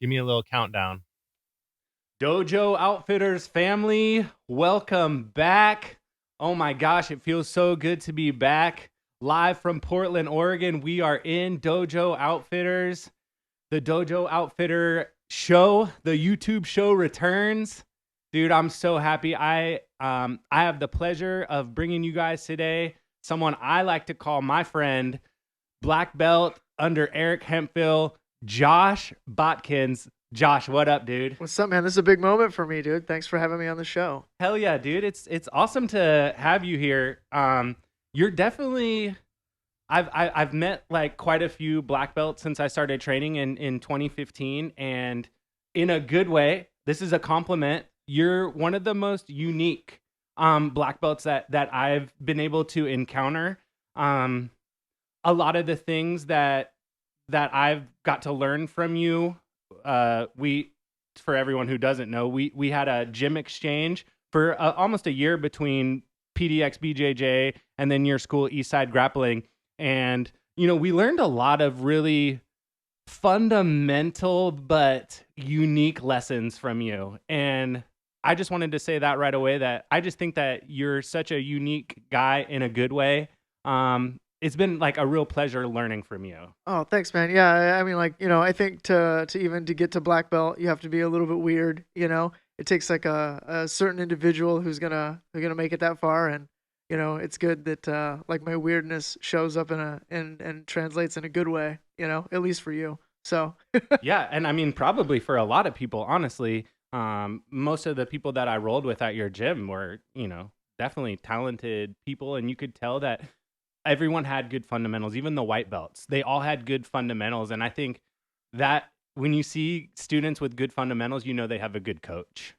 Give me a little countdown. Dojo Outfitters family, welcome back. Oh my gosh, it feels so good to be back. Live from Portland, Oregon, we are in Dojo Outfitters. The Dojo Outfitter show, the YouTube show returns. Dude, I'm so happy. I have the pleasure of bringing you guys today someone I like to call my friend, black belt under Eric Hemphill, Josh Botkins. Josh, what up, dude? What's up, man? This is a big moment for me, dude. Thanks for having me on the show. Hell yeah, dude. It's awesome to have you here. You're definitely I've met like quite a few black belts since I started training in 2015, and in a good way. This is a compliment. You're one of the most unique black belts that I've been able to encounter. A lot of the things that I've got to learn from you, for everyone who doesn't know, we had a gym exchange for almost a year between PDX BJJ and then your school Eastside Grappling, and we learned a lot of really fundamental but unique lessons from you. And I just wanted to say that right away, that I just think that you're such a unique guy in a good way. It's been like a real pleasure learning from you. Oh, thanks, man. Yeah, I mean, I think to get to black belt, you have to be a little bit weird. It takes like a certain individual who's gonna make it that far, and it's good that like my weirdness shows up and translates in a good way. At least for you. So Yeah, and I mean, probably for a lot of people, honestly, most of the people that I rolled with at your gym were, definitely talented people, and you could tell that everyone had good fundamentals. Even the white belts, they all had good fundamentals, and I think that when you see students with good fundamentals, they have a good coach.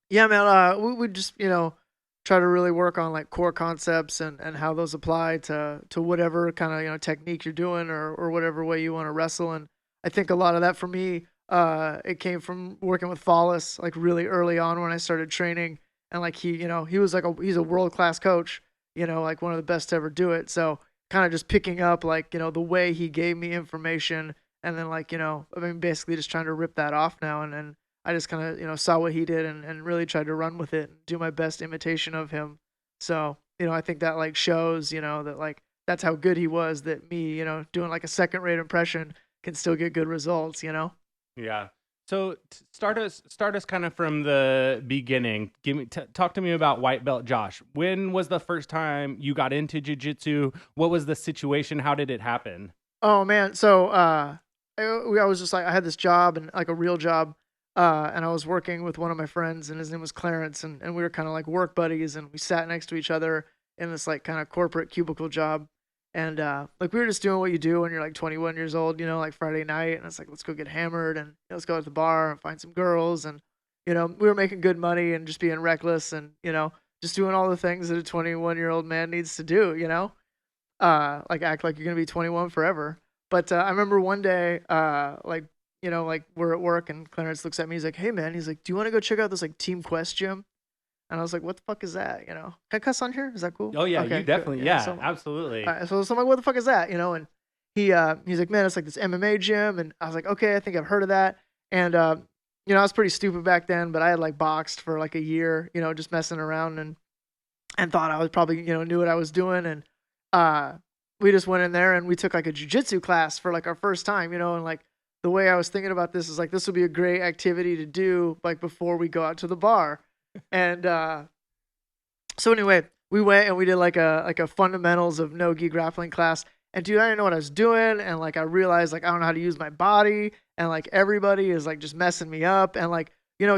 yeah, man. We would just try to really work on like core concepts and how those apply to whatever kind of technique you're doing or whatever way you want to wrestle. And I think a lot of that for me, it came from working with Follis like really early on when I started training. And like he was like he's a world class coach, like one of the best to ever do it. So kind of just picking up like the way he gave me information, and then like I mean basically just trying to rip that off now. And I just kind of saw what he did and really tried to run with it and do my best imitation of him. So I think that like shows that like that's how good he was, that me doing like a second rate impression can still get good results. Yeah. So start us kind of from the beginning. Talk to me about white belt Josh. When was the first time you got into jiu-jitsu? What was the situation? How did it happen? Oh man, so I was just like I had this job, and like a real job, and I was working with one of my friends, and his name was Clarence, and we were kind of like work buddies, and we sat next to each other in this like kind of corporate cubicle job. And like we were just doing what you do when you're like 21 years old, like Friday night, and it's like let's go get hammered and let's go to the bar and find some girls, and we were making good money and just being reckless, and just doing all the things that a 21-year-old man needs to do, like act like you're gonna be 21 forever. But I remember one day, like we're at work, and Clarence looks at me, he's like, "Hey man," he's like, "Do you want to go check out this like Team Quest gym?" And I was like, "What the fuck is that?" Can I cuss on here? Is that cool? Oh yeah, Okay, you good. definitely, Yeah. yeah, So, absolutely. so I'm like, "What the fuck is that?" And he's like, "Man, it's like this MMA gym." And I was like, "Okay, I think I've heard of that." And I was pretty stupid back then, but I had like boxed for like a year, just messing around, and thought I was probably knew what I was doing. And we just went in there and we took like a jujitsu class for like our first time, and like the way I was thinking about this is like this would be a great activity to do like before we go out to the bar. And so anyway, we went and we did like a fundamentals of no-gi grappling class. And dude, I didn't know what I was doing, and like I realized like I don't know how to use my body, and like everybody is like just messing me up. And like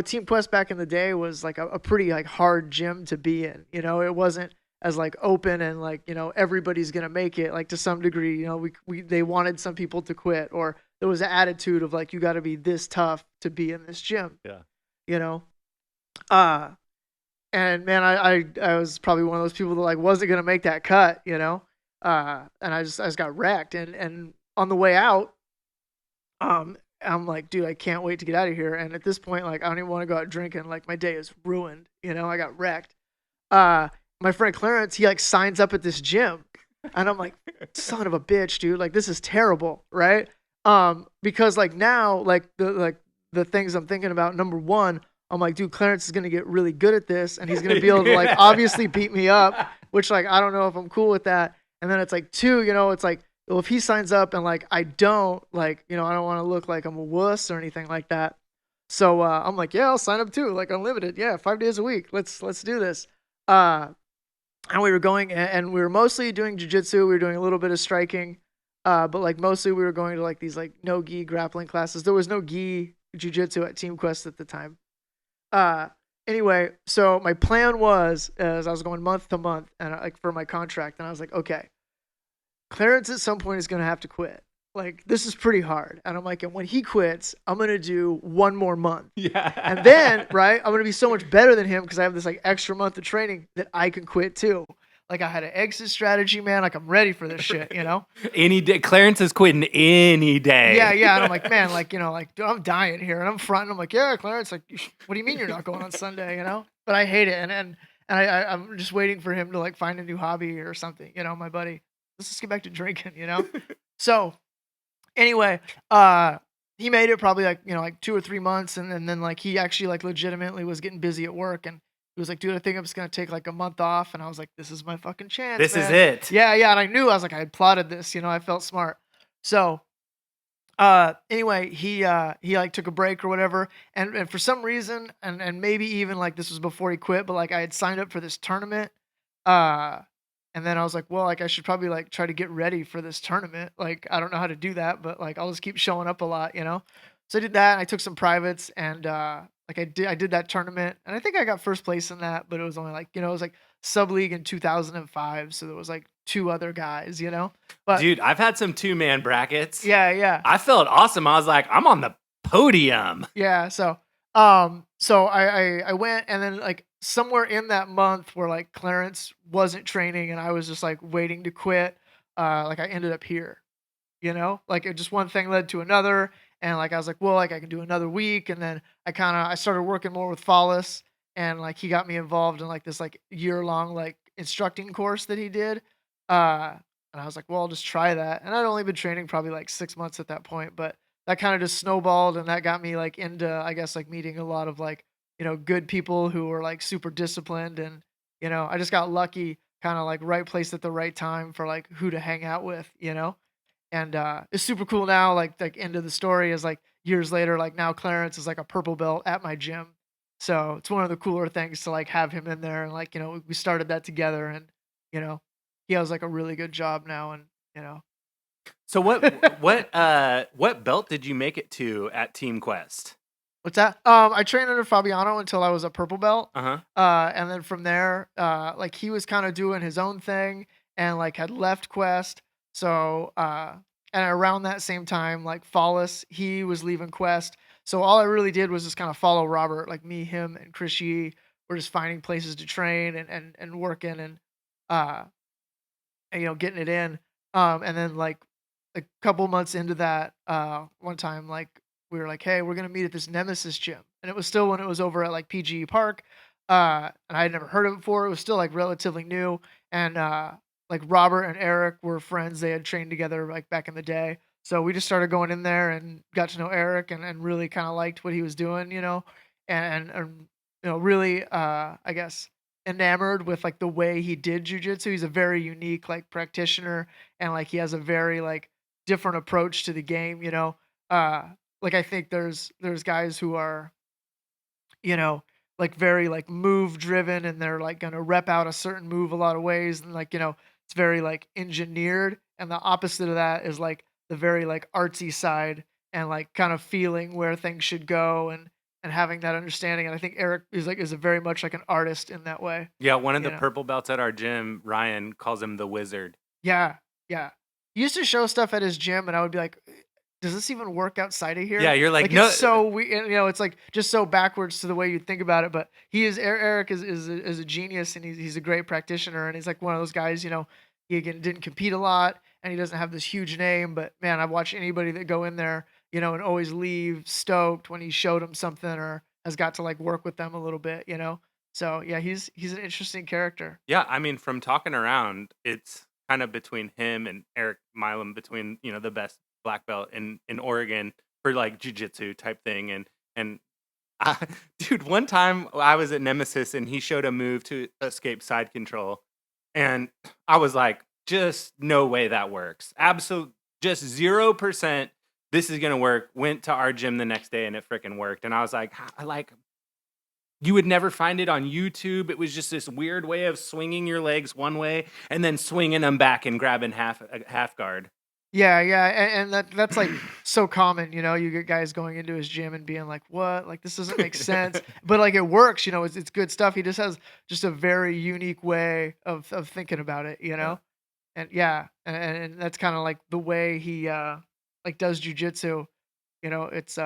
Team Quest back in the day was like a pretty like hard gym to be in. It wasn't as like open and like everybody's gonna make it, like to some degree. We they wanted some people to quit, or there was an attitude of like you got to be this tough to be in this gym. Yeah. You know, uh and man, I was probably one of those people that like wasn't gonna make that cut. And I just got wrecked. And on the way out, I'm like, dude, I can't wait to get out of here. And at this point, like, I don't even want to go out drinking. Like, my day is ruined. I got wrecked. My friend Clarence, he like signs up at this gym, and I'm like, son of a bitch, dude. Like, this is terrible, right? Because like now, like the things I'm thinking about. Number one, I'm like, dude, Clarence is gonna get really good at this, and he's gonna be able to like obviously beat me up, which like I don't know if I'm cool with that. And then it's like two, it's like, well, if he signs up and like I don't, like, I don't want to look like I'm a wuss or anything like that. So I'm like, yeah, I'll sign up too, like unlimited, yeah, 5 days a week. Let's do this. Uh, and we were going, and we were mostly doing jujitsu. We were doing a little bit of striking, but like mostly we were going to like these like no gi grappling classes. There was no gi jujitsu at Team Quest at the time. Uh, anyway, so my plan was, as I was going month to month, and like for my contract, and I was like, okay, Clarence at some point is going to have to quit. Like, this is pretty hard. And I'm like, and when he quits, I'm going to do one more month. Yeah. And then, right, I'm going to be so much better than him because I have this like extra month of training that I can quit too. Like, I had an exit strategy, man. Like, I'm ready for this shit, Any day. Clarence is quitting any day. Yeah, yeah. And I'm like, man, like, like, dude, I'm dying here. And I'm fronting. I'm like, yeah, Clarence, like, what do you mean you're not going on Sunday, But I hate it. And I'm just waiting for him to like find a new hobby or something, my buddy. Let's just get back to drinking, So anyway, he made it probably like, like 2 or 3 months. And then like he actually like legitimately was getting busy at work. And he was like, dude, I think I'm just going to take like a month off. And I was like, this is my fucking chance. This man. is it. Yeah. Yeah. And I was like, I had plotted this, I felt smart. So anyway, he like took a break or whatever. And for some reason, and maybe even like this was before he quit, but like I had signed up for this tournament. And then I was like, well, like I should probably like try to get ready for this tournament. Like, I don't know how to do that, but like I'll just keep showing up a lot, So I did that. And I took some privates and like I did that tournament. And I think I got first place in that, but it was only like, it was like sub league in 2005. So there was like 2 other guys, But dude, I've had some 2-man brackets. Yeah, yeah. I felt awesome. I was like, I'm on the podium. Yeah. So I went, and then like somewhere in that month where like Clarence wasn't training and I was just like waiting to quit, like I ended up here, like it just one thing led to another. And like, I was like, well, like I can do another week. And then I started working more with Follis, and like, he got me involved in like this like year-long like instructing course that he did. And I was like, well, I'll just try that. And I'd only been training probably like 6 months at that point, but that kind of just snowballed, and that got me like into, I guess, like meeting a lot of like, good people who were like super disciplined. And, I just got lucky, kind of like right place at the right time for like who to hang out with, And it's super cool now. Like end of the story is like years later, like now Clarence is like a purple belt at my gym. So it's one of the cooler things to like have him in there. And like, we started that together, and, he has like a really good job now. And, So what belt did you make it to at Team Quest? What's that? I trained under Fabiano until I was a purple belt. Uh-huh. And then from there, like he was kind of doing his own thing and like had left Quest. So, and around that same time, like Follis, he was leaving Quest. So all I really did was just kind of follow Robert, like me, him, and Chris Yee were just finding places to train and working and getting it in. And then like a couple months into that, one time, like we were like, hey, we're going to meet at this Nemesis gym. And it was still when it was over at like PGE Park. And I had never heard of it before. It was still like relatively new. And like Robert and Eric were friends. They had trained together like back in the day. So we just started going in there and got to know Eric and really kind of liked what he was doing, and really, I guess, enamored with like the way he did jujitsu. He's a very unique like practitioner, and like he has a very like different approach to the game. Like I think there's guys who are, like very like move driven, and they're like gonna rep out a certain move a lot of ways, and like it's very like engineered. And the opposite of that is like the very like artsy side, and like kind of feeling where things should go, and having that understanding. And I think Eric is a very much like an artist in that way. Yeah, one of the purple belts at our gym, Ryan, calls him the wizard. Yeah, yeah. He used to show stuff at his gym, and I would be like, does this even work outside of here? Yeah, you're like no. It's so we, it's like just so backwards to the way you think about it. But Eric is a genius, and he's a great practitioner, and he's like one of those guys. He again didn't compete a lot, and he doesn't have this huge name. But man, I've watched anybody that go in there, and always leave stoked when he showed them something or has got to like work with them a little bit. So yeah, he's an interesting character. Yeah, I mean, from talking around, it's kind of between him and Eric Milam, between the best black belt in Oregon for like jujitsu type thing. And And dude, one time I was at Nemesis and he showed a move to escape side control. And I was like, just no way that works. Absolute, just 0%. This is going to work. Went to our gym the next day and it freaking worked. And I was like, you would never find it on YouTube. It was just this weird way of swinging your legs one way and then swinging them back and grabbing half guard. Yeah, yeah, and that's like so common, you know. You get guys going into his gym and being like, "What? Like this doesn't make sense," but like it works, you know. It's good stuff. He just has just a very unique way of thinking about it, you Yeah. know. And yeah, and that's kind of like the way he like does jujitsu. You know, it's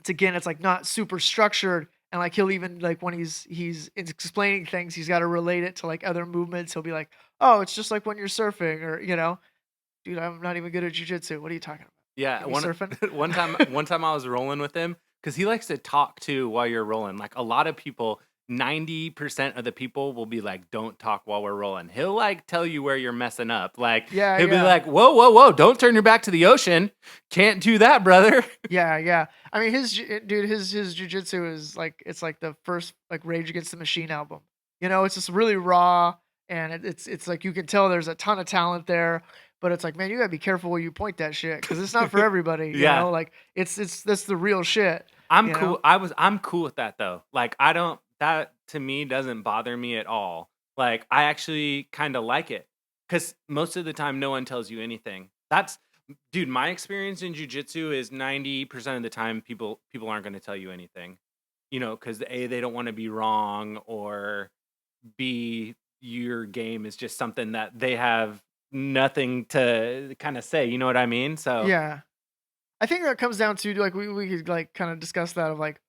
again, it's like not super structured, and like he'll even like when he's explaining things, he's got to relate it to like other movements. He'll be like, "Oh, it's just like when you're surfing," or you know. Dude, I'm not even good at jujitsu. What are you talking about? Yeah, Get me surfing? one time I was rolling with him because he likes to talk too while you're rolling. Like a lot of people, 90% of the people will be like, "Don't talk while we're rolling." He'll like tell you where you're messing up. Like Yeah, he'll be yeah. like, "Whoa, whoa, whoa! Don't turn your back to the ocean. Can't do that, brother." Yeah, yeah. I mean, his jujitsu is like it's like the first like Rage Against the Machine album. You know, it's just really raw, and it's like you can tell there's a ton of talent there. But it's like, man, you gotta be careful where you point that shit because it's not for everybody. You Yeah. know, like it's that's the real shit. I'm You cool. know? I'm cool with that though. Like I don't that to me doesn't bother me at all. Like I actually kind of like it cuz most of the time no one tells you anything. That's dude, my experience in jujitsu is 90% of the time people aren't going to tell you anything. You know, cuz A, they don't want to be wrong, or B, your game is just something that they have nothing to kind of say, you know what I mean? So, Yeah. I think that comes down to like we could like kind of discuss that of like,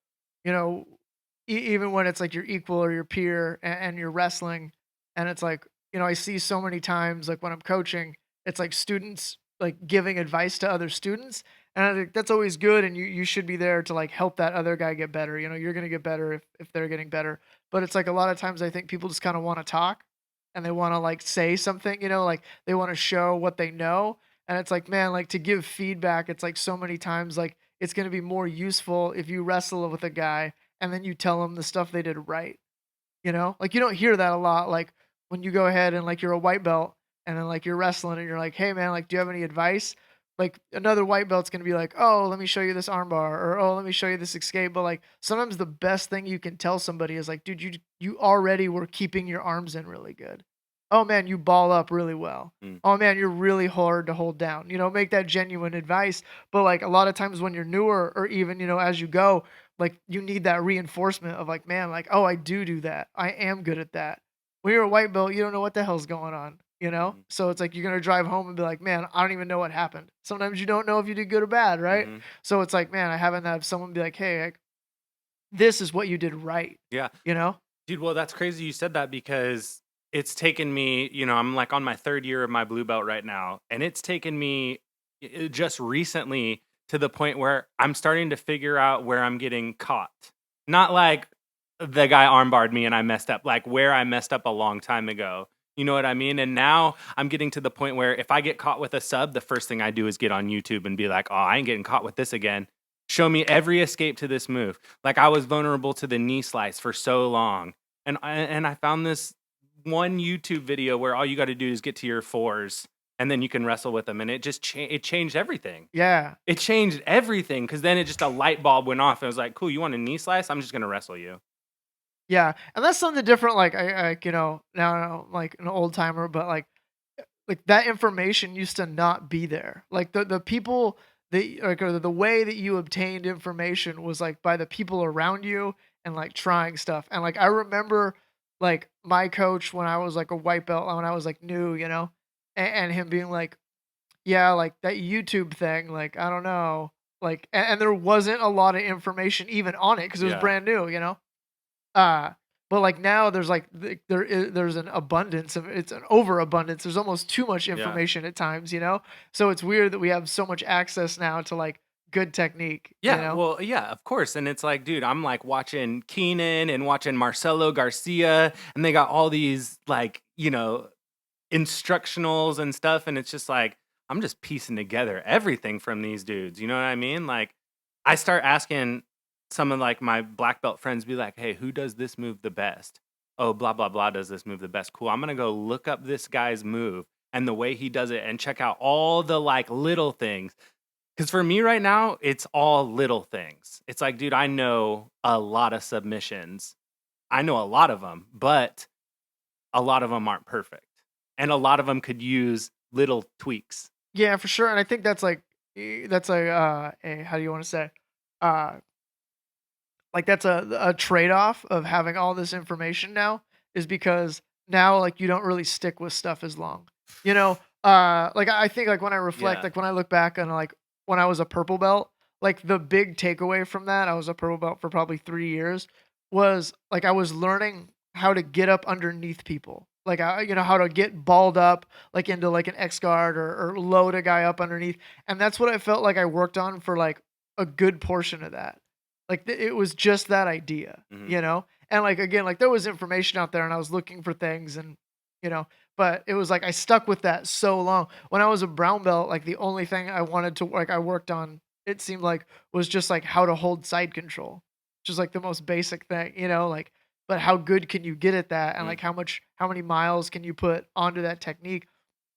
you know, even when it's like your equal or your peer and you're wrestling, and it's like, you know, I see so many times like when I'm coaching, it's like students like giving advice to other students, and I think that's always good, and you should be there to like help that other guy get better. You know, you're gonna get better if they're getting better, but it's like a lot of times I think people just kind of want to talk, and they want to like say something, you know, like they want to show what they know, and it's like, man, like to give feedback, it's like so many times like it's gonna be more useful if you wrestle with a guy and then you tell them the stuff they did right, you know? Like, you don't hear that a lot, like, when you go ahead and, like, you're a white belt and then, like, you're wrestling and you're like, "Hey, man, like, do you have any advice?" Like, another white belt's gonna be like, "Oh, let me show you this armbar," or, "Oh, let me show you this escape," but, like, sometimes the best thing you can tell somebody is like, "Dude, you already were keeping your arms in really good. Oh, man, you ball up really well. mm, Oh, man, you're really hard to hold down." You know, make that genuine advice, but, like, a lot of times when you're newer or even, you know, as you go, like you need that reinforcement of like, man, like, oh, I do that. I am good at that. When you're a white belt, you don't know what the hell's going on, you know? mhm, So it's like you're gonna drive home and be like, man, I don't even know what happened. Sometimes you don't know if you did good or bad, right? mhm. So it's like, man, I haven't had someone be like, hey, like, this is what you did right, Yeah. you know? Dude, well, that's crazy you said that because it's taken me, I'm like on my third year of my blue belt right now, and it's taken me just recently to the point where I'm starting to figure out where I'm getting caught. Not like the guy armbarred me and I messed up, like where I messed up a long time ago. You know what I mean? And now I'm getting to the point where if I get caught with a sub, the first thing I do is get on YouTube and be like, oh, I ain't getting caught with this again. Show me every escape to this move. Like I was vulnerable to the knee slice for so long. And I found this one YouTube video where all you got to do is get to your fours and then you can wrestle with them, and it just it changed everything. Yeah. It changed everything because then it just a light bulb went off and it was like, cool, you want a knee slice? I'm just gonna wrestle you. Yeah. And that's something different. Like you know, now I'm like an old timer, but like that information used to not be there. Like the people that like or the way that you obtained information was like by the people around you and like trying stuff. And like I remember like my coach when I was like a white belt when I was like new, you know, and him being like, yeah, like that YouTube thing, like I don't know, like and there wasn't a lot of information even on it because it was Yeah. brand new, you know. Uh, but like now there's like there's an abundance of it's an overabundance. There's almost too much Yeah. information at times, you know? So it's weird that we have so much access now to like good technique, you Yeah, know? well, yeah, of course. And it's like, dude, I'm like watching Keenan and watching Marcelo Garcia, and they got all these like, instructionals and stuff. And it's just like, I'm just piecing together everything from these dudes. You know what I mean? Like, I start asking some of like my black belt friends, be like, hey, who does this move the best? Oh, blah, blah, blah does this move the best. Cool. I'm going to go look up this guy's move and the way he does it and check out all the like little things. Because for me right now, it's all little things. It's like, dude, I know a lot of submissions. I know a lot of them, but a lot of them aren't perfect. And a lot of them could use little tweaks. Yeah, for sure. And I think that's like a how do you want to say? Uh like that's a trade-off of having all this information now is because now like you don't really stick with stuff as long. You know, like I think like when I reflect, Yeah. like when I look back on like when I was a purple belt, like the big takeaway from that, I was a purple belt for probably 3 years, was like I was learning how to get up underneath people. Like how to get balled up like into like an X guard or load a guy up underneath. And that's what I felt like I worked on for like a good portion of that. Like it was just that idea, Mhm. you know? And like again, like there was information out there and I was looking for things and but it was like I stuck with that so long. When I was a brown belt, like the only thing I wanted to like I worked on, it seemed like was just like how to hold side control. Which is like the most basic thing, like but how good can you get at that and Mm. like how many miles can you put onto that technique?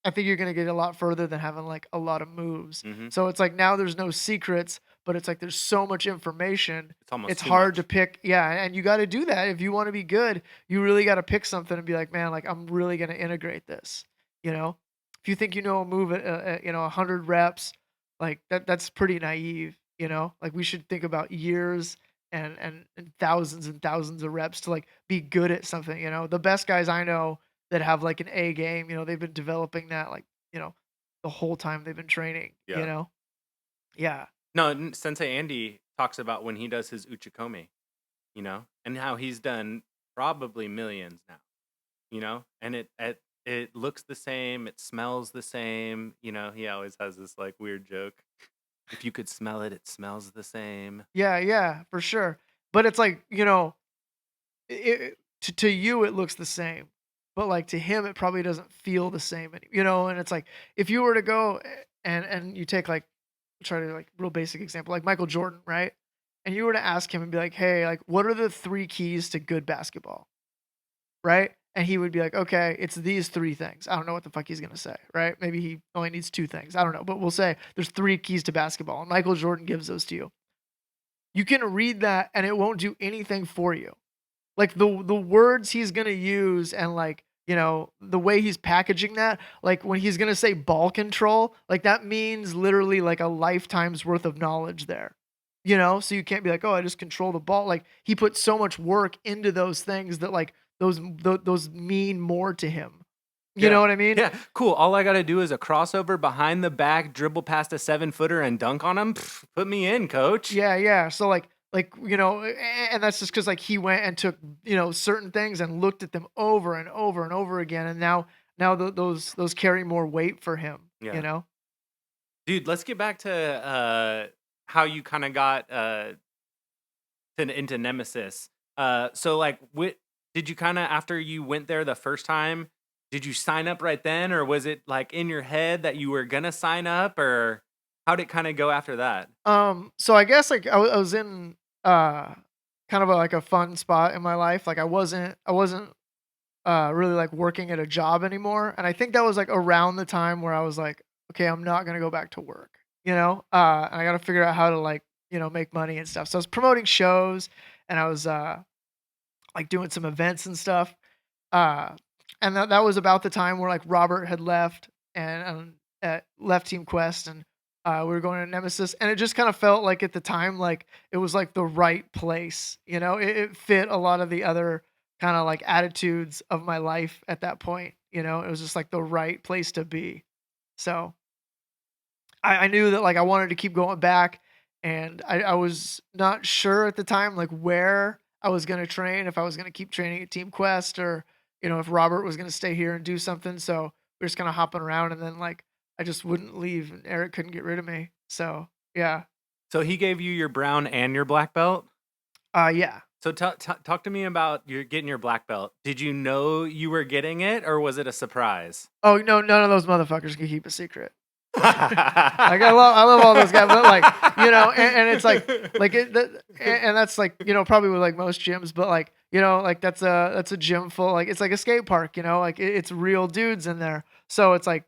I think you're gonna get a lot further than having like a lot of moves. Mhm. So it's like now there's no secrets, but it's like there's so much information. It's almost It's too hard to much. pick. Yeah, and you got to do that if you want to be good. You really got to pick something and be like, man, like I'm really gonna integrate this. If you think you know a move at 100 reps, like that's pretty naive. Like we should think about years and thousands of reps to like be good at something. The best guys I know that have like an A game. They've been developing that like, the whole time they've been training, Yeah. Yeah. No, Sensei Andy talks about when he does his uchikomi, and how he's done probably millions now, and it looks the same, it smells the same, he always has this like weird joke. If you could smell it, it smells the same. Yeah, yeah, for sure. But it's like, to you it looks the same. But like to him it probably doesn't feel the same and it's like if you were to go and you take like try to like real basic example like Michael Jordan, right? And you were to ask him and be like, "Hey, like what are the 3 keys to good basketball?" Right? And he would be like, "Okay, it's these 3 things." I don't know what the fuck he's going to say, right? Maybe he only needs 2 things. I don't know, but we'll say there's 3 keys to basketball and Michael Jordan gives those to you. You can read that and it won't do anything for you. Like the words he's going to use and like, the way he's packaging that, like when he's going to say ball control, like that means literally like a lifetime's worth of knowledge there. So you can't be like, "Oh, I just control the ball." Like he put so much work into those things that like those mean more to him. You know Yeah. what I mean? Yeah, cool. All I got to do is a crossover behind the back, dribble past a 7-footer and dunk on him. Put me in, coach. Yeah, yeah. So and that's just because like he went and took certain things and looked at them over and over and over again, and now those carry more weight for him. Yeah. Dude, let's get back to how you kind of got into Nemesis. So like, did you kind of after you went there the first time? Did you sign up right then, or was it like in your head that you were gonna sign up, or how did it kind of go after that? So I guess like I was in kind of like a fun spot in my life. Like I wasn't really like working at a job anymore, and I think that was like around the time where I was like, okay, I'm not gonna go back to work. And I got to figure out how to like make money and stuff. So I was promoting shows, and I was like doing some events and stuff. Uh, and that was about the time where like Robert had left and left Team Quest, and we were going to Nemesis, and it just kind of felt like at the time like it was like the right place. It fit a lot of the other kind of like attitudes of my life at that point. It was just like the right place to be. So I knew that like I wanted to keep going back, and I was not sure at the time like where I was gonna train, if I was gonna keep training at Team Quest or if Robert was gonna stay here and do something. So we are just kind of hopping around, and then like I just wouldn't leave, and Eric couldn't get rid of me. So yeah, So he gave you your brown and your black belt. yeah. So talk to me about your getting your black belt. Did you know you were getting it, or was it a surprise? Oh no, none of those motherfuckers can keep a secret. Like I love all those guys, but like and it's like and that's like probably with like most gyms, but like like that's a gym full, like it's like a skate park, like it's real dudes in there. So it's like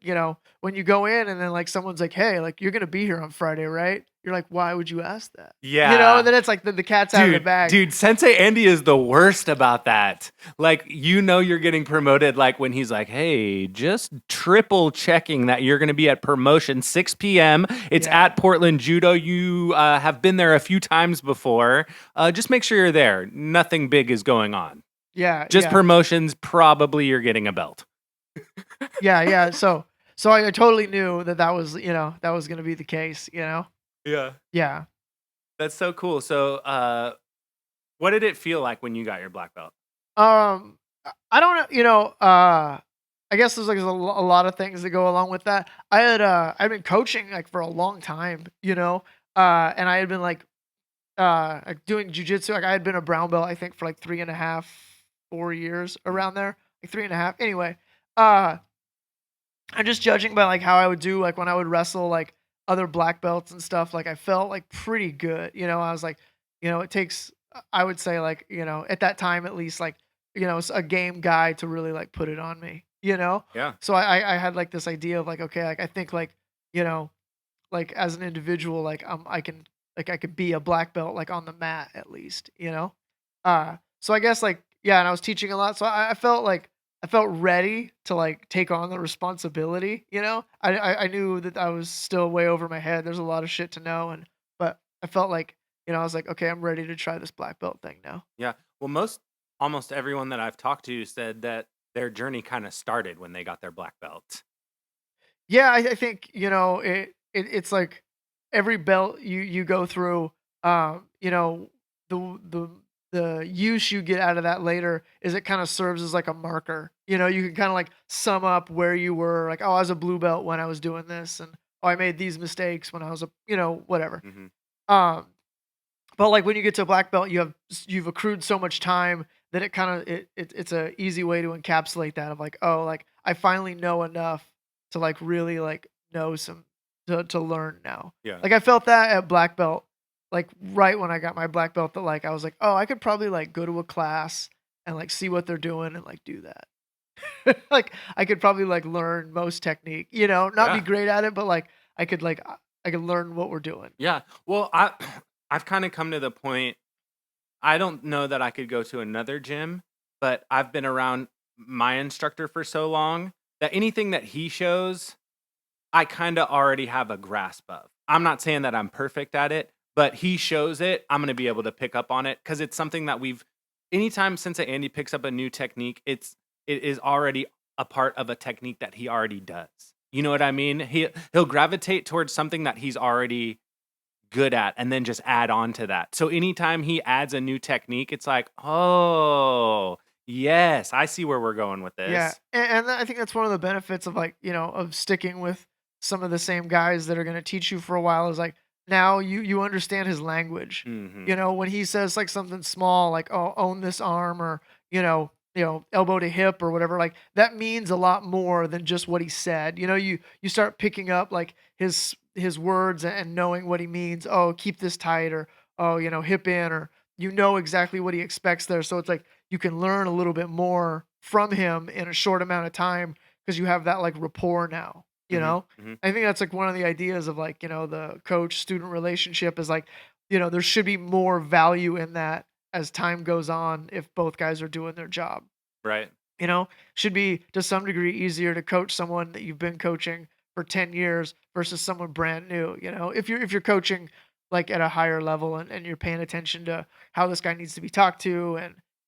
when you go in and then like someone's like, hey, like you're gonna be here on Friday, right? You're like, why would you ask that? And Yeah. then it's like the cat's out of the bag. Dude, Sensei Andy is the worst about that. Like, you're getting promoted, like when he's like, hey, just triple checking that you're going to be at promotion 6 p.m. It's Yeah. at Portland Judo. You have been there a few times before. Just make sure you're there. Nothing big is going on. Yeah, Just yeah, promotions. Probably you're getting a belt. yeah. So I totally knew that was that was gonna be the case. Yeah. Yeah. That's so cool. So, what did it feel like when you got your black belt? I don't know. I guess there's like a lot of things that go along with that. I've been coaching like for a long time. And I had been like doing jujitsu. Like I had been a brown belt, I think, for like 3.5, 4 years around there, like 3.5. Anyway, uh, I'm just judging by like how I would do like when I would wrestle like other black belts and stuff. Like I felt like pretty good. I was like, it takes I would say like at that time at least like a game guy to really like put it on me. Yeah. So I had like this idea of like okay like I think like you know like as an individual like I could be a black belt like on the mat at least. So I guess like yeah, and I was teaching a lot, so I felt like I felt ready to like take on the responsibility. I knew that I was still way over my head. There's a lot of shit to know, but I felt like I was like okay, I'm ready to try this black belt thing now. Yeah. Well, almost everyone that I've talked to said that their journey kind of started when they got their black belt. Yeah, I think it's like every belt you go through, the the use you get out of that later is it kind of serves as like a marker. You can kind of like sum up where you were, like oh, I was a blue belt when I was doing this, and oh, I made these mistakes when I was a whatever. Hmm. Um, but like when you get to a black belt, you've accrued so much time that it kind of it's a easy way to encapsulate that of like oh like I finally know enough to like really like know some to learn now. Yeah. Like I felt that at black belt, like right when I got my black belt, that like I was like oh I could probably like go to a class and like see what they're doing and like do that. Like I could probably like learn most technique, not be Yeah. great at it, but like I could learn what we're doing. Yeah. Well, I've kind of come to the point. I don't know that I could go to another gym, but I've been around my instructor for so long that anything that he shows, I kind of already have a grasp of. I'm not saying that I'm perfect at it, but he shows it, I'm going to be able to pick up on it because it's something that anytime Sensei Andy picks up a new technique, it is already a part of a technique that he already does. You know what I mean? He'll gravitate towards something that he's already good at and then just add on to that. So anytime he adds a new technique, it's like, oh, yes, I see where we're going with Yeah, this. and I think that's one of the benefits of like of sticking with some of the same guys that are going to teach you for a while is like now you understand his language. Hmm. When he says like something small like oh own this arm or elbow to hip or whatever, like that means a lot more than just what he said. You start picking up like his words and knowing what he means. Oh, keep this tight, or oh hip in, or exactly what he expects there. So it's like you can learn a little bit more from him in a short amount of time because you have that like rapport now. Hmm. Hmm. I think that's like one of the ideas of like the coach student relationship is like there should be more value in that as time goes on if both guys are doing their job. Right. Should be to some degree easier to coach someone that you've been coaching for 10 years versus someone brand new. If you're coaching like at a higher level and you're paying attention to how this guy needs to be talked to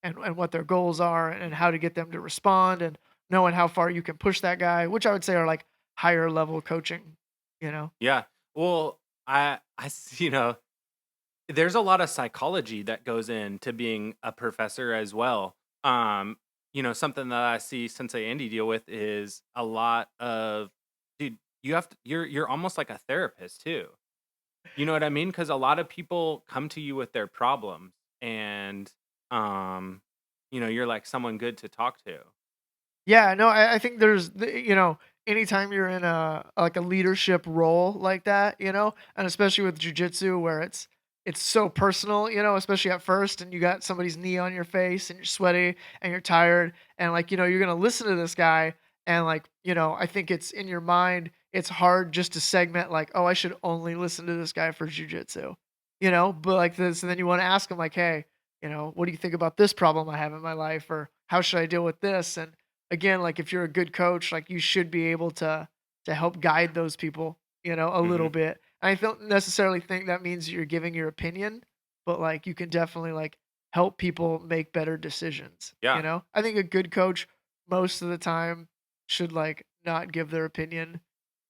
and what their goals are and how to get them to respond and knowing how far you can push that guy, which I would say are like higher level coaching. Yeah. Well, there's a lot of psychology that goes into being a professor as well. Something that I see Sensei Andy deal with is a lot of, dude, you're almost like a therapist too. You know what I mean? Because a lot of people come to you with their problems, and you're like someone good to talk to. Yeah, no, I think there's anytime you're in a leadership role like that, and especially with jujitsu where it's so personal, especially at first, and you got somebody's knee on your face and you're sweaty and you're tired, and like, you're gonna listen to this guy, and like, I think it's in your mind, it's hard just to segment like, oh, I should only listen to this guy for jujitsu, but like this, and then you want to ask him like, hey, what do you think about this problem I have in my life, or how should I deal with this? And again, like if you're a good coach, like you should be able to help guide those people, a little Mhm. bit. And I don't necessarily think that means you're giving your opinion, but like you can definitely like help people make better decisions. Yeah. I think a good coach most of the time should like not give their opinion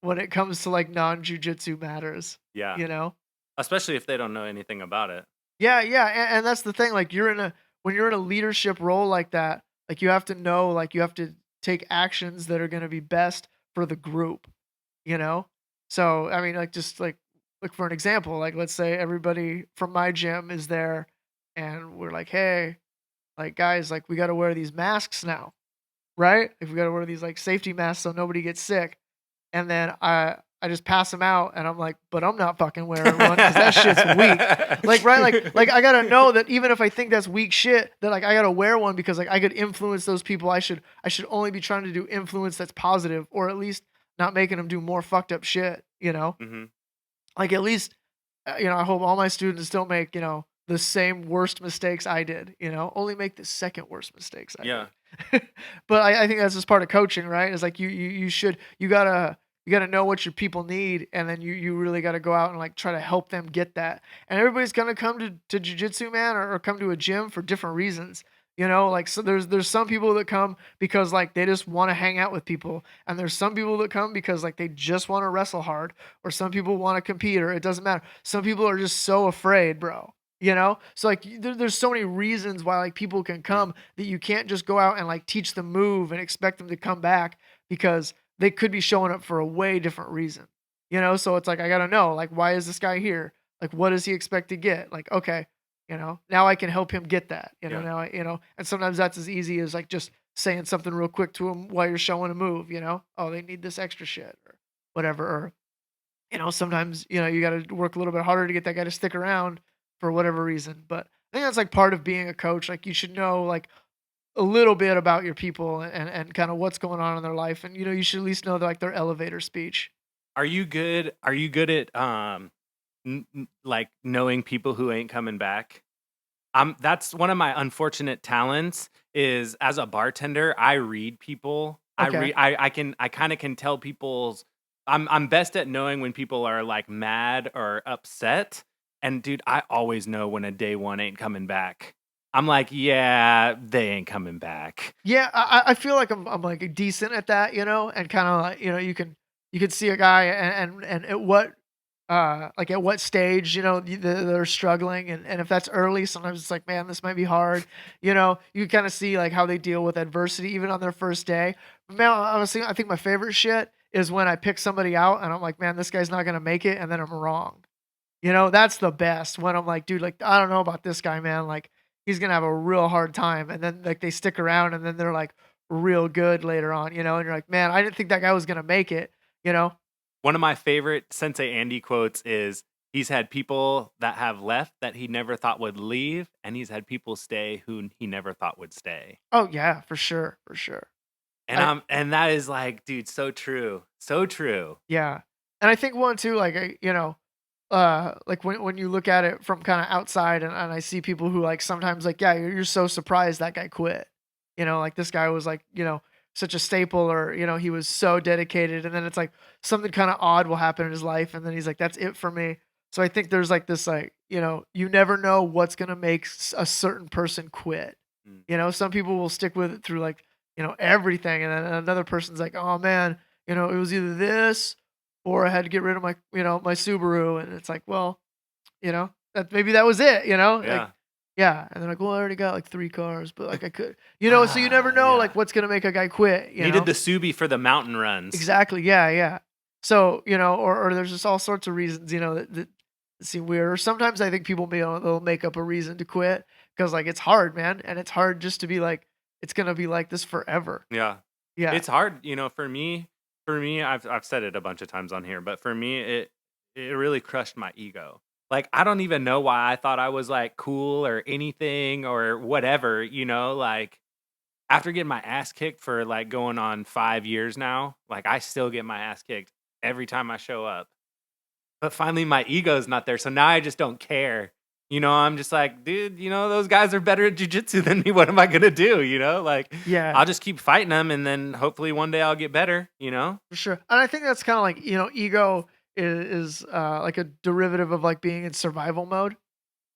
when it comes to like non-jujitsu matters, Yeah. you know? Especially if they don't know anything about it. Yeah, yeah, and that's the thing. Like when you're in a leadership role like that, like you have to know, like you have to take actions that are going to be best for the group. You know, so I mean, like just like look for an example. Like let's say everybody from my gym is there, and we're like, hey, like guys, like we got to wear these masks now, right? If we got to wear these like safety masks so nobody gets sick, and then I just pass them out, and I'm like, but I'm not fucking wearing one because that shit's weak. Like right, like I gotta know that even if I think that's weak shit, that like I gotta wear one because like I could influence those people. I should only be trying to do influence that's positive, or at least not making them do more fucked up shit. Mhm. Like at least I hope all my students don't make the same worst mistakes I did. Only make the second worst mistakes I Yeah. did. But I think that's just part of coaching, right? It's like you gotta know what your people need, and then you really gotta go out and like try to help them get that. And everybody's gonna come to jujitsu, man, or come to a gym for different reasons. Like so there's some people that come because like they just want to hang out with people, and there's some people that come because like they just want to wrestle hard, or some people want to compete, or it doesn't matter. Some people are just so afraid, bro. So like there's so many reasons why like people can come that you can't just go out and like teach them move and expect them to come back, because they could be showing up for a way different reason. So it's like I gotta know, like, why is this guy here? Like, what does he expect to get? Like, okay, now I can help him get that. Yeah. Now and sometimes that's as easy as like just saying something real quick to him while you're showing a move. Oh, they need this extra shit or whatever. Or sometimes you got to work a little bit harder to get that guy to stick around for whatever reason. But I think that's like part of being a coach. Like you should know like a little bit about your people and kind of what's going on in their life, and you should at least know like their elevator speech. Are you good at like knowing people who ain't coming back? That's one of my unfortunate talents is as a bartender, I read people. Okay. I kind of can tell people's I'm best at knowing when people are like mad or upset. And dude, I always know when a day one ain't coming back. I'm like, yeah, they ain't coming back. Yeah, I feel like I'm like decent at that, and kind of like you can see a guy and at what like at what stage they're struggling, and if that's early, sometimes it's like, man, this might be hard. You kind of see like how they deal with adversity even on their first day. But man, honestly, I think my favorite shit is when I pick somebody out and I'm like, man, this guy's not gonna make it, and then I'm wrong. That's the best when I'm like, dude, like, I don't know about this guy, man. Like, he's gonna have a real hard time. And then like they stick around and then they're like real good later on, and you're like, man, I didn't think that guy was gonna make it, you know? One of my favorite Sensei Andy quotes is he's had people that have left that he never thought would leave, and he's had people stay who he never thought would stay. Oh yeah, for sure, for sure. And that is like, dude, so true. So true. Yeah. And I think one too, like like when you look at it from kind of outside, and I see people who like sometimes like, yeah, you're so surprised that guy quit. Like this guy was like, such a staple, or he was so dedicated, and then it's like something kind of odd will happen in his life, and then he's like, that's it for me. So I think there's like this like, you never know what's gonna make a certain person quit. Mm. Some people will stick with it through like, everything, and then another person's like, oh man, it was either this or I had to get rid of my, my Subaru, and it's like, well, that maybe that was it, like, Yeah. yeah, and they're like, well, I already got like 3 cars, but like I could, so you never know Yeah. like what's gonna make a guy quit. Needed the Subi for the mountain runs. Exactly, yeah, yeah. So or there's just all sorts of reasons, that seem weird. Or sometimes I think people they'll make up a reason to quit because like it's hard, man, and it's hard just to be like it's gonna be like this forever. Yeah. Yeah, It's hard, for me. for me, I've said it a bunch of times on here, but for me, it really crushed my ego. Like, I don't even know why I thought I was like cool or anything or whatever, like after getting my ass kicked for like going on 5 years now, like I still get my ass kicked every time I show up. But finally my ego's not there. So now I just don't care. I'm just like, dude, those guys are better at jujitsu than me. What am I gonna do? Like Yeah, I'll just keep fighting them and then hopefully one day I'll get better, for sure. And I think that's kind of like, ego is like a derivative of like being in survival mode.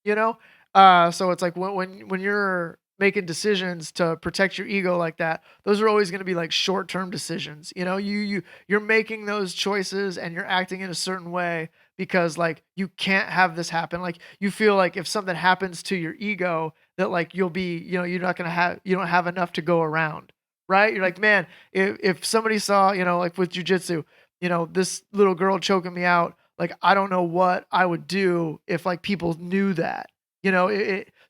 you know so it's like when you're making decisions to protect your ego like that, those are always going to be like short-term decisions. You're making those choices and you're acting in a certain way because like you can't have this happen. Like you feel like if something happens to your ego that like you'll be, you're not going to have, you don't have enough to go around, right? You're like, man, if somebody saw, like with jujitsu, this little girl choking me out, like I don't know what I would do if like people knew that.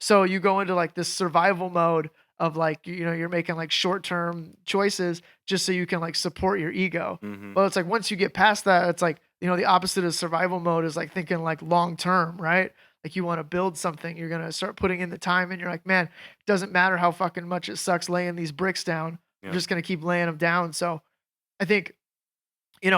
So you go into like this survival mode of like, you're making like short-term choices just so you can like support your ego. hmm But it's like once you get past that, it's like, the opposite of survival mode is like thinking like long term, right? Like you want to build something, you're going to start putting in the time and you're like, man, it doesn't matter how fucking much it sucks laying these bricks down. I'm Yeah. just going to keep laying them down. So I think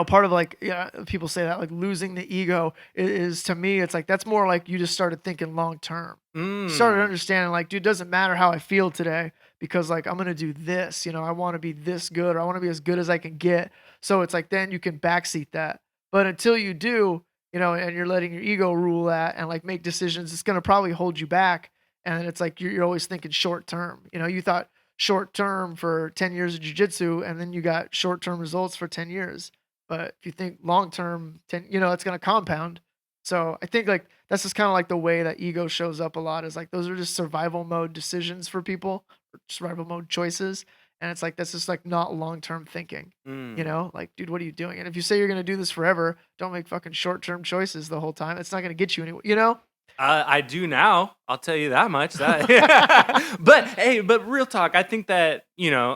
part of like, people say that like losing the ego is to me, it's like that's more like you just started thinking long term. You started understanding like, dude, it doesn't matter how I feel today because like I'm gonna do this. I want to be this good, or I want to be as good as I can get. So it's like then you can backseat that. But until you do, and you're letting your ego rule that and like make decisions, it's gonna probably hold you back. And it's like you're always thinking short term. You thought short term for 10 years of jujitsu, and then you got short term results for 10 years. But if you think long term, it's going to compound. So I think like that's just kind of like the way that ego shows up a lot is like those are just survival mode decisions for people, or survival mode choices. And it's like that's just like not long term thinking. Mm. Like, dude, what are you doing? And if you say you're going to do this forever, don't make fucking short term choices the whole time. It's not going to get you anywhere. I do now. I'll tell you that much. That, but hey, but real talk. I think that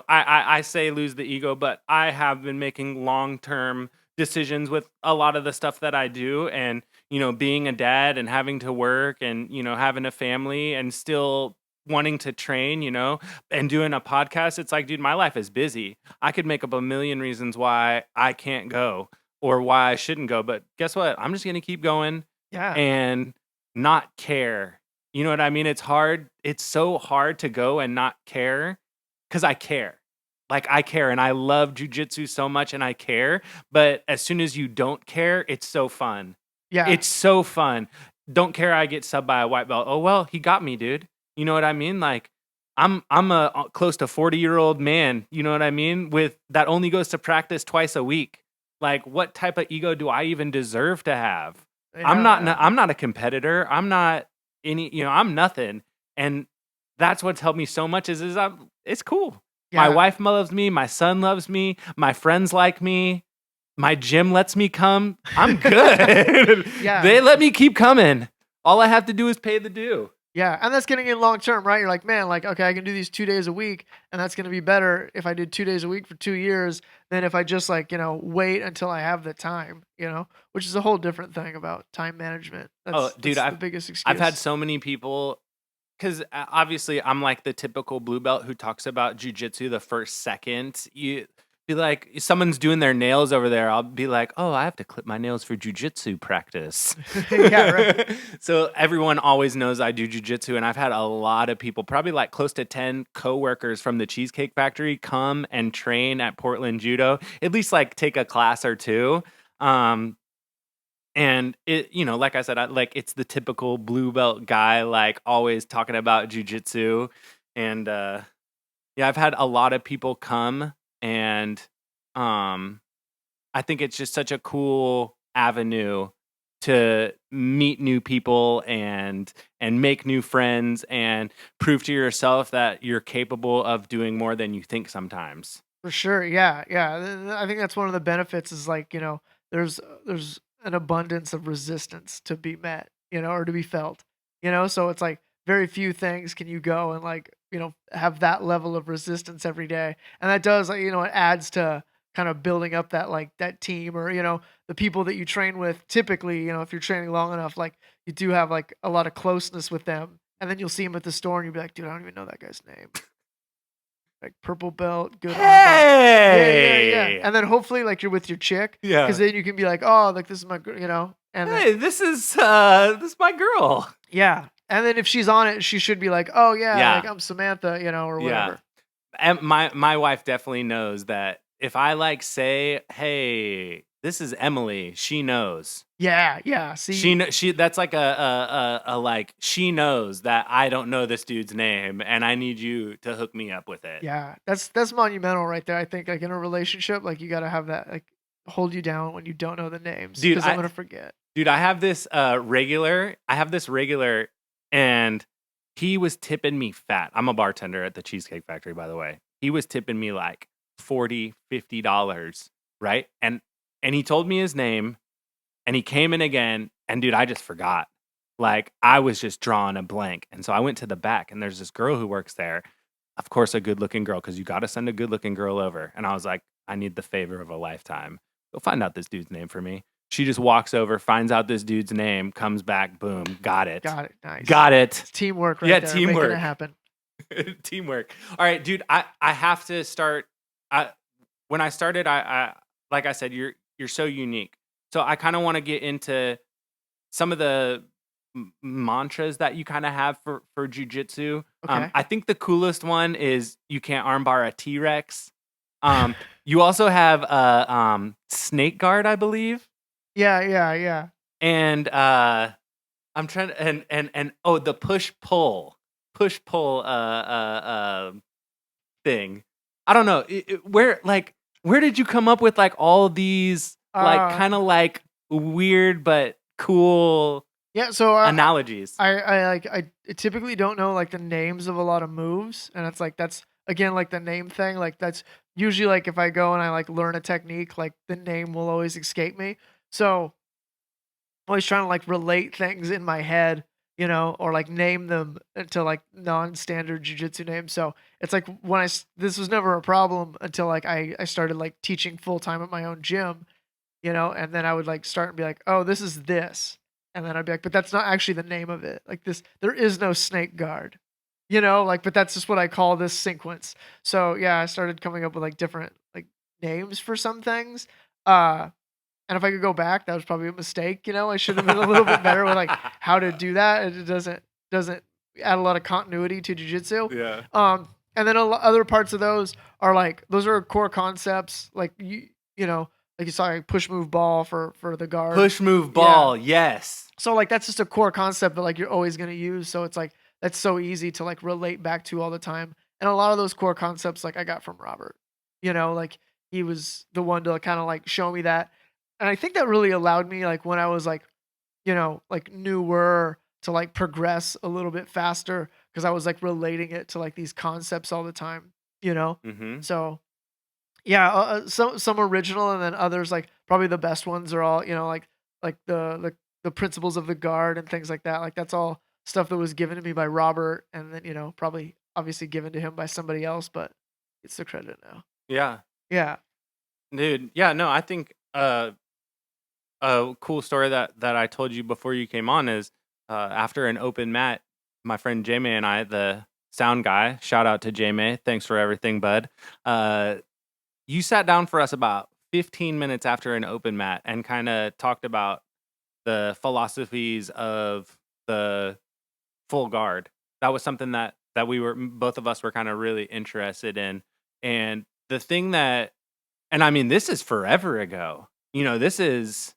I say lose the ego, but I have been making long term decisions with a lot of the stuff that I do, and being a dad and having to work, and having a family, and still wanting to train, and doing a podcast. It's like, dude, my life is busy. I could make up a million reasons why I can't go or why I shouldn't go, but guess what? I'm just gonna keep going. Yeah. And not care. You know what I mean? It's hard. It's so hard to go and not care because I care. Like I care and I love jujitsu so much and I care. But as soon as you don't care, it's so fun. Yeah. It's so fun. Don't care I get subbed by a white belt. Oh, well, he got me, dude. You know what I mean? Like I'm a close to 40-year-old man, you know what I mean? With that only goes to practice twice a week. Like what type of ego do I even deserve to have? I'm not a competitor. I'm not I'm nothing. And that's what's helped me so much is it's cool. Yeah. My wife loves me. My son loves me. My friends like me. My gym lets me come. I'm good. Yeah. They let me keep coming. All I have to do is pay the due. Yeah, and that's getting in long term, right? You're like, man, like, okay, I can do these 2 days a week, and that's going to be better if I did 2 days a week for 2 years than if I just like, wait until I have the time, which is a whole different thing about time management. That's the biggest excuse. I've had so many people, because obviously I'm like the typical blue belt who talks about jujitsu the first second. You be like, someone's doing their nails over there. I'll be like, oh, I have to clip my nails for jujitsu practice. Yeah, right. So everyone always knows I do jujitsu, and I've had a lot of people, probably like close to 10 coworkers from the Cheesecake Factory, come and train at Portland Judo. At least like take a class or two. And it, like I said, it's the typical blue belt guy, like always talking about jujitsu. And yeah, I've had a lot of people come. And I think it's just such a cool avenue to meet new people and make new friends and prove to yourself that you're capable of doing more than you think sometimes. For sure. Yeah. Yeah. I think that's one of the benefits is like, there's an abundance of resistance to be met, or to be felt, so it's like very few things can you go and like, have that level of resistance every day. And that does like, it adds to kind of building up that like that team, or the people that you train with. Typically, if you're training long enough, like you do have like a lot of closeness with them, and then you'll see them at the store and you'll be like, dude, I don't even know that guy's name. Like purple belt, good armbar. Yeah. Hey! And then hopefully like you're with your chick, Yeah. because then you can be like, oh, like this is my and Hey, this is my girl. yeah. And then if she's on it, she should be like, oh yeah, Yeah. like I'm Samantha, or whatever. And my wife definitely knows that if I like say, hey, this is Emily, she knows. Yeah. See, She that's like a like she knows that I don't know this dude's name and I need you to hook me up with it. yeah, that's monumental right there. I think like in a relationship, like you got to have that like hold you down when you don't know the names, Dude, because I'm gonna forget. Dude, I have this regular, and he was tipping me fat. I'm a bartender at the Cheesecake Factory, by the way. He was tipping me like $40, $50, right? And he told me his name, and he came in again, and dude, I just forgot. Like, I was just drawing a blank. And so I went to the back, and there's this girl who works there. Of course, a good-looking girl, because you got to send a good-looking girl over. And I was like, I need the favor of a lifetime. Go find out this dude's name for me. She just walks over, finds out this dude's name, comes back, boom, got it. Nice. Got it. It's teamwork right there. Teamwork. Making it happen. Teamwork. All right, dude, I have to start. When I started, I like I said, you're so unique. So I kind of want to get into some of the mantras that you kind of have for jujitsu. Okay. I think the coolest one is you can't armbar a T-Rex. You also have a snake guard, I believe. Yeah. And I'm trying to, and oh, the push pull thing. I don't know where did you come up with like all these like kind of like weird but cool analogies? I typically don't know like the names of a lot of moves, and it's like that's again like the name thing. Like that's usually like if I go and I like learn a technique, like the name will always escape me. So I'm always trying to like relate things in my head, or like name them to like non-standard jiu-jitsu names. So it's like this was never a problem until like I started like teaching full time at my own gym, and then I would like start and be like, oh, this is this. And then I'd be like, but that's not actually the name of it. Like this, there is no snake guard, but that's just what I call this sequence. So yeah, I started coming up with like different like names for some things. And if I could go back, that was probably a mistake. I should have been a little bit better with like how to do that. It doesn't add a lot of continuity to jiu-jitsu. Yeah. And then other parts of those are like those are core concepts. Like like you saw like push move ball for the guard. Push move ball, yes. So like that's just a core concept that like you're always gonna use. So it's like that's so easy to like relate back to all the time. And a lot of those core concepts like I got from Robert. Like he was the one to kind of like show me that. And I think that really allowed me, like, when I was, like, like, newer to, like, progress a little bit faster because I was, like, relating it to, like, these concepts all the time, Mm-hmm. So, yeah, some original, and then others, like, probably the best ones are all, like the principles of the guard and things like that. Like, that's all stuff that was given to me by Robert, and then, probably obviously given to him by somebody else, but it's the credit now. Yeah. Yeah. Dude, yeah, no, I think a cool story that I told you before you came on is after an open mat, my friend Jamie and I, the sound guy, shout out to Jamie, thanks for everything, bud. You sat down for us about 15 minutes after an open mat and kind of talked about the philosophies of the full guard. That was something that both of us were kind of really interested in. And the thing that, and I mean, this is forever ago. This is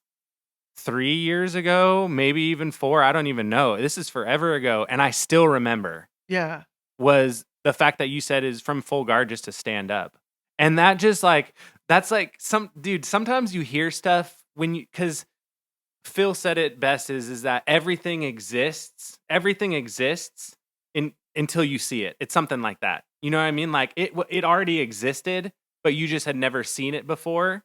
3 years ago, maybe even 4. I don't even know. This is forever ago. And I still remember. Yeah. Was the fact that you said is from full guard just to stand up. And that just like, that's like sometimes you hear stuff because Phil said it best is that everything exists until you see it. It's something like that. You know what I mean? Like it already existed, but you just had never seen it before.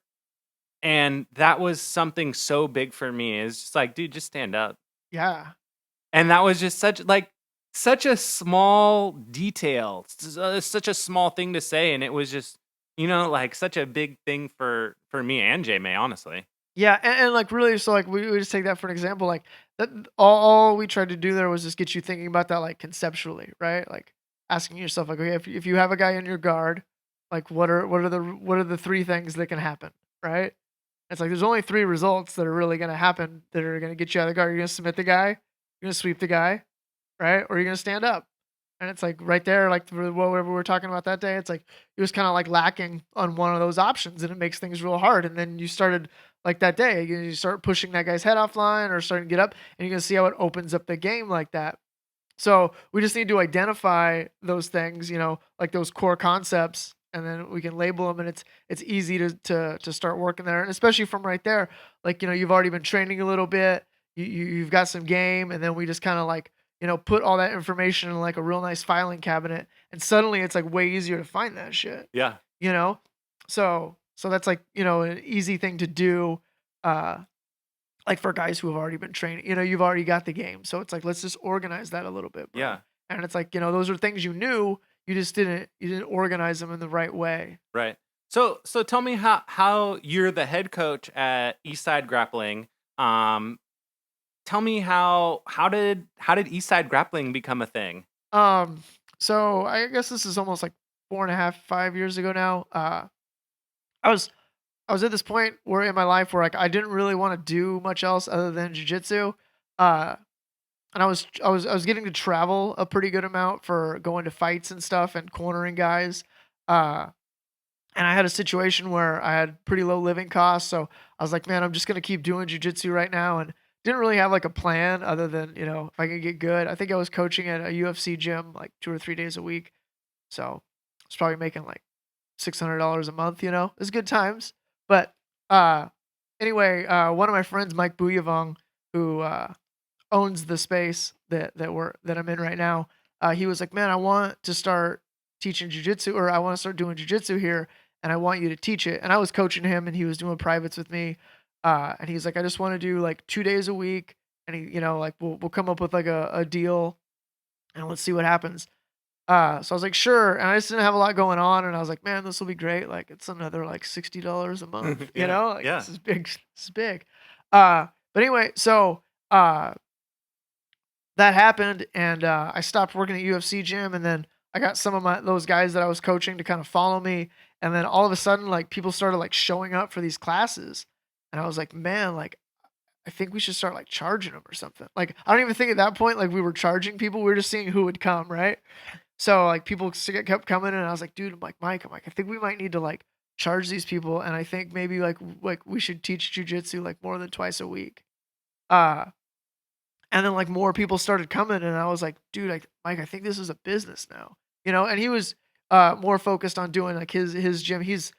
And that was something so big for me. It's just like, dude, just stand up. Yeah. And that was just such a small detail, such a small thing to say. And it was just You know, like such a big thing for me and J May, honestly. Yeah, and like really, so like we just take that for an example. Like that, all we tried to do there was just get you thinking about that like conceptually, right? Like asking yourself, like, okay, if you have a guy in your guard, like what are the three things that can happen, right? It's like there's only three results that are really going to happen that are going to get you out of the guard. You're going to submit the guy, you're going to sweep the guy, right? Or you're going to stand up. And it's like right there, like whatever we were talking about that day, it's like it was kind of like lacking on one of those options, and it makes things real hard. And then you started like that day, you start pushing that guy's head offline or starting to get up, and you can see how it opens up the game like that. So we just need to identify those things, like those core concepts, and then we can label them, and it's easy to start working there, and especially from right there, like you've already been training a little bit, you've got some game, and then we just kind of like put all that information in like a real nice filing cabinet, and suddenly it's like way easier to find that shit. Yeah. You know, so that's like an easy thing to do. Uh, like for guys who have already been training, you've already got the game. So it's like, let's just organize that a little bit, bro. Yeah. And it's like, those are things you knew, you just you didn't organize them in the right way. Right. So tell me how you're the head coach at Eastside Grappling. Tell me how did Eastside Grappling become a thing? So I guess this is almost like 4.5, 5 years ago now. I was at this point where in my life where like I didn't really want to do much else other than jujitsu. And I was getting to travel a pretty good amount for going to fights and stuff and cornering guys. And I had a situation where I had pretty low living costs, so I was like, man, I'm just gonna keep doing jujitsu right now, and didn't really have like a plan other than if I could get good. I think I was coaching at a UFC gym like 2 or 3 days a week, so I was probably making like $600 a month. It was good times. But anyway, one of my friends, Mike Buyavong, who owns the space that I'm in right now, he was like, man, I want to start teaching jujitsu, or I want to start doing jujitsu here, and I want you to teach it. And I was coaching him, and he was doing privates with me. And he's like, I just want to do like 2 days a week, and he, like we'll come up with like a deal, and let's see what happens. So I was like, sure, and I just didn't have a lot going on, and I was like, man, this will be great. Like it's another like $60 a month, like this is big. This is big. But anyway, so that happened, and I stopped working at UFC gym, and then I got some of those guys that I was coaching to kind of follow me, and then all of a sudden, like people started like showing up for these classes, and I was like, man, like I think we should start like charging them or something. Like I don't even think at that point like we were charging people; we were just seeing who would come, right? So like people kept coming, and I was like, dude, I'm like Mike, I think we might need to like charge these people, and I think maybe like we should teach jujitsu like more than twice a week. And then like more people started coming, and I was like, dude, Mike, I think this is a business now, And he was more focused on doing like his gym. He's